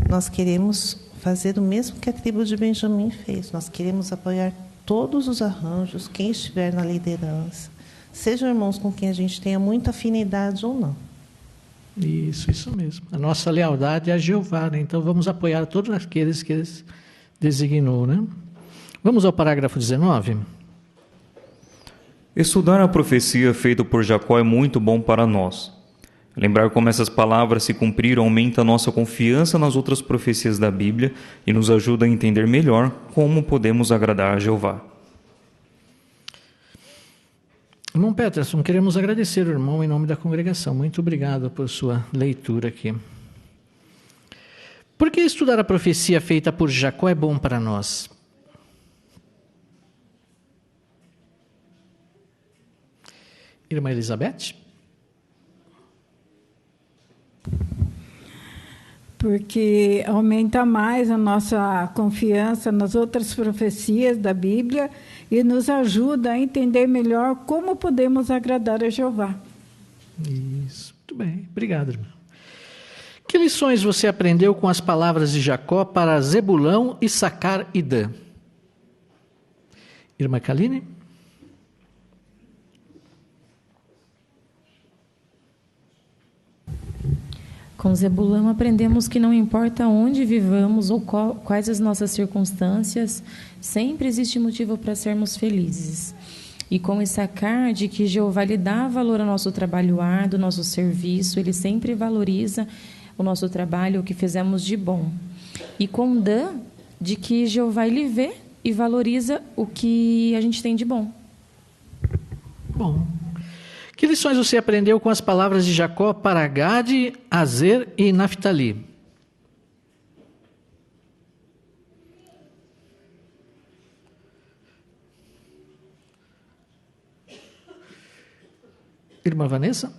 Nós queremos fazer o mesmo que a tribo de Benjamim fez. Nós queremos apoiar todos os arranjos, quem estiver na liderança, sejam irmãos com quem a gente tenha muita afinidade ou não. Isso mesmo. A nossa lealdade é a Jeová, né? Então vamos apoiar todos aqueles que Ele designou, né? Vamos ao parágrafo 19. Estudar a profecia feita por Jacó é muito bom para nós. Lembrar como essas palavras se cumpriram aumenta a nossa confiança nas outras profecias da Bíblia e nos ajuda a entender melhor como podemos agradar a Jeová. Irmão Peterson, queremos agradecer o irmão em nome da congregação. Muito obrigado por sua leitura aqui. Por que estudar a profecia feita por Jacó é bom para nós? Irmã Elizabeth? Porque aumenta mais a nossa confiança nas outras profecias da Bíblia e nos ajuda a entender melhor como podemos agradar a Jeová. Isso, muito bem. Obrigado, irmã. Que lições você aprendeu com as palavras de Jacó para Zebulão, Issacar e Dan? Irmã Kaline? Com Zebulão aprendemos que não importa onde vivamos ou quais as nossas circunstâncias, sempre existe motivo para sermos felizes. E com Issacar, de que Jeová lhe dá valor ao nosso trabalho árduo, nosso serviço, Ele sempre valoriza o nosso trabalho, o que fizemos de bom. E com Dan, de que Jeová lhe vê e valoriza o que a gente tem de bom. Bom. Que lições você aprendeu com as palavras de Jacó para Gade, Azer e Naftali? Irmã Vanessa?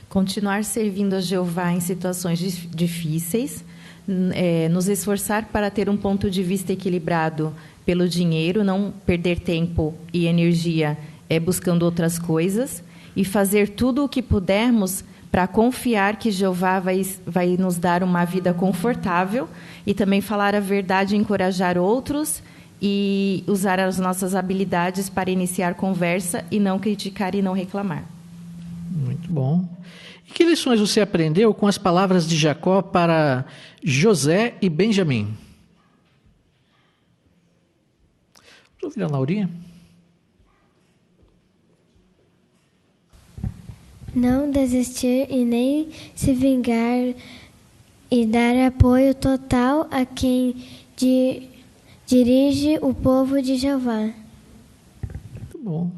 Continuar servindo a Jeová em situações difíceis, nos esforçar para ter um ponto de vista equilibrado pelo dinheiro, não perder tempo e energia buscando outras coisas e fazer tudo o que pudermos para confiar que Jeová vai nos dar uma vida confortável e também falar a verdade e encorajar outros e usar as nossas habilidades para iniciar conversa e não criticar e não reclamar. Muito bom. E que lições você aprendeu com as palavras de Jacó para José e Benjamim? Vamos ouvir a Laurinha. Não desistir e nem se vingar e dar apoio total a quem dirige o povo de Jeová. Muito bom.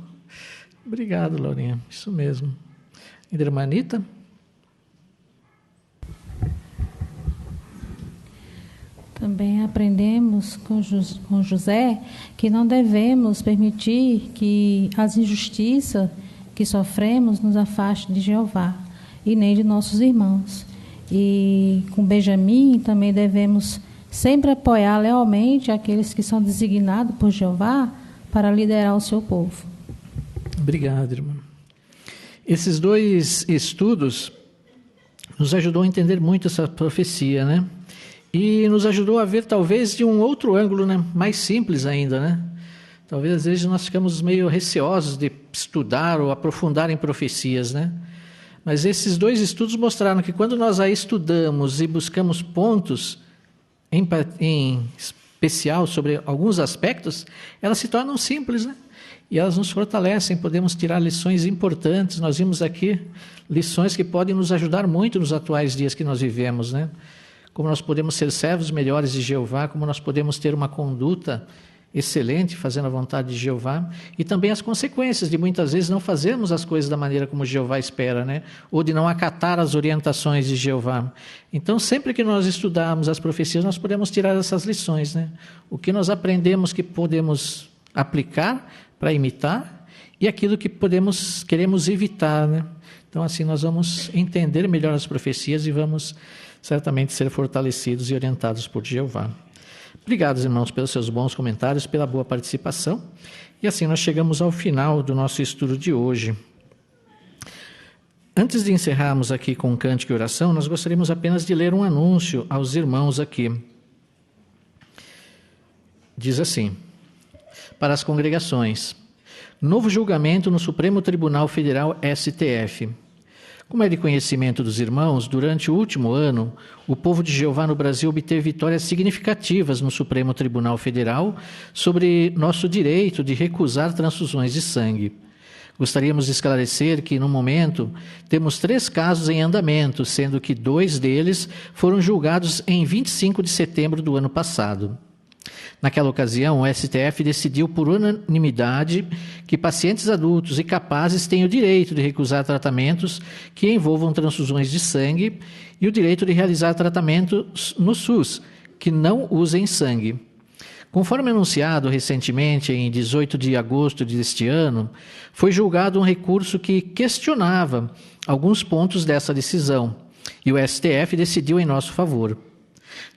Obrigado, Laurinha. Isso mesmo. Irmã Anita? Também aprendemos com José que não devemos permitir que as injustiças que sofremos nos afastem de Jeová e nem de nossos irmãos. E com Benjamim também devemos sempre apoiar lealmente aqueles que são designados por Jeová para liderar o seu povo. Obrigado, irmã. Esses dois estudos nos ajudou a entender muito essa profecia, né? E nos ajudou a ver, talvez, de um outro ângulo, né? Mais simples ainda, né? Talvez, às vezes, nós ficamos meio receosos de estudar ou aprofundar em profecias, né? Mas esses dois estudos mostraram que quando nós a estudamos e buscamos pontos em especial sobre alguns aspectos, elas se tornam simples, né? E elas nos fortalecem, podemos tirar lições importantes. Nós vimos aqui lições que podem nos ajudar muito nos atuais dias que nós vivemos, né? Como nós podemos ser servos melhores de Jeová, como nós podemos ter uma conduta excelente, fazendo a vontade de Jeová, e também as consequências de muitas vezes não fazermos as coisas da maneira como Jeová espera, né? Ou de não acatar as orientações de Jeová. Então, sempre que nós estudarmos as profecias, nós podemos tirar essas lições, né? O que nós aprendemos que podemos aplicar para imitar e aquilo que queremos evitar, né? Então, assim, nós vamos entender melhor as profecias e vamos certamente ser fortalecidos e orientados por Jeová. Obrigado, irmãos, pelos seus bons comentários, pela boa participação. E assim nós chegamos ao final do nosso estudo de hoje. Antes de encerrarmos aqui com cântico e oração, nós gostaríamos apenas de ler um anúncio aos irmãos aqui. Diz assim: para as congregações, novo julgamento no Supremo Tribunal Federal STF. Como é de conhecimento dos irmãos, durante o último ano, o povo de Jeová no Brasil obteve vitórias significativas no Supremo Tribunal Federal sobre nosso direito de recusar transfusões de sangue. Gostaríamos de esclarecer que, no momento, temos 3 casos em andamento, sendo que 2 deles foram julgados em 25 de setembro do ano passado. Naquela ocasião, o STF decidiu por unanimidade que pacientes adultos e capazes têm o direito de recusar tratamentos que envolvam transfusões de sangue e o direito de realizar tratamentos no SUS, que não usem sangue. Conforme anunciado recentemente, em 18 de agosto deste ano, foi julgado um recurso que questionava alguns pontos dessa decisão, e o STF decidiu em nosso favor.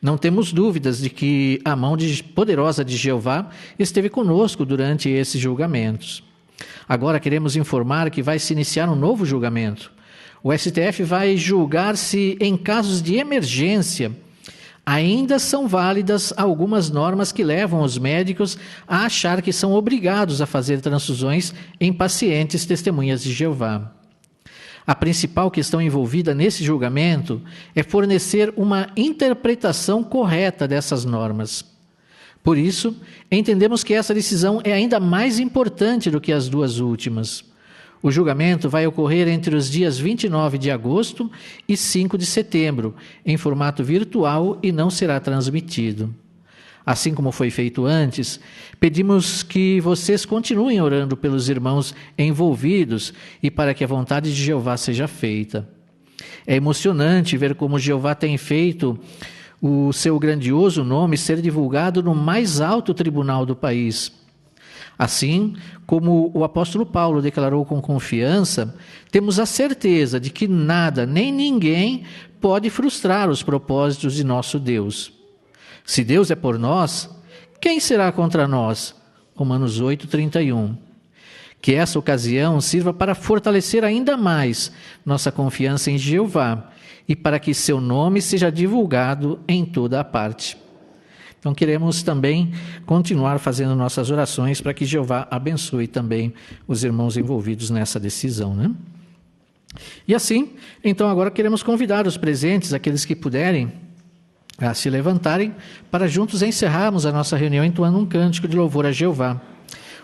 Não temos dúvidas de que a mão poderosa de Jeová esteve conosco durante esses julgamentos. Agora queremos informar que vai se iniciar um novo julgamento. O STF vai julgar se, em casos de emergência, ainda são válidas algumas normas que levam os médicos a achar que são obrigados a fazer transfusões em pacientes testemunhas de Jeová. A principal questão envolvida nesse julgamento é fornecer uma interpretação correta dessas normas. Por isso, entendemos que essa decisão é ainda mais importante do que as 2 últimas. O julgamento vai ocorrer entre os dias 29 de agosto e 5 de setembro, em formato virtual e não será transmitido. Assim como foi feito antes, pedimos que vocês continuem orando pelos irmãos envolvidos e para que a vontade de Jeová seja feita. É emocionante ver como Jeová tem feito o seu grandioso nome ser divulgado no mais alto tribunal do país. Assim como o apóstolo Paulo declarou com confiança, temos a certeza de que nada nem ninguém pode frustrar os propósitos de nosso Deus. Se Deus é por nós, quem será contra nós? Romanos 8:31. Que essa ocasião sirva para fortalecer ainda mais nossa confiança em Jeová e para que seu nome seja divulgado em toda a parte. Então queremos também continuar fazendo nossas orações para que Jeová abençoe também os irmãos envolvidos nessa decisão, né? E assim, então agora queremos convidar os presentes, aqueles que puderem, a se levantarem para juntos encerrarmos a nossa reunião entoando um cântico de louvor a Jeová.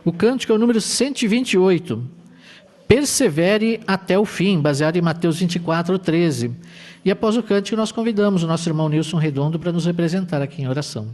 O cântico é o número 128. Persevere até o fim, baseado em Mateus 24:13. E após o cântico nós convidamos o nosso irmão Nilson Redondo para nos representar aqui em oração.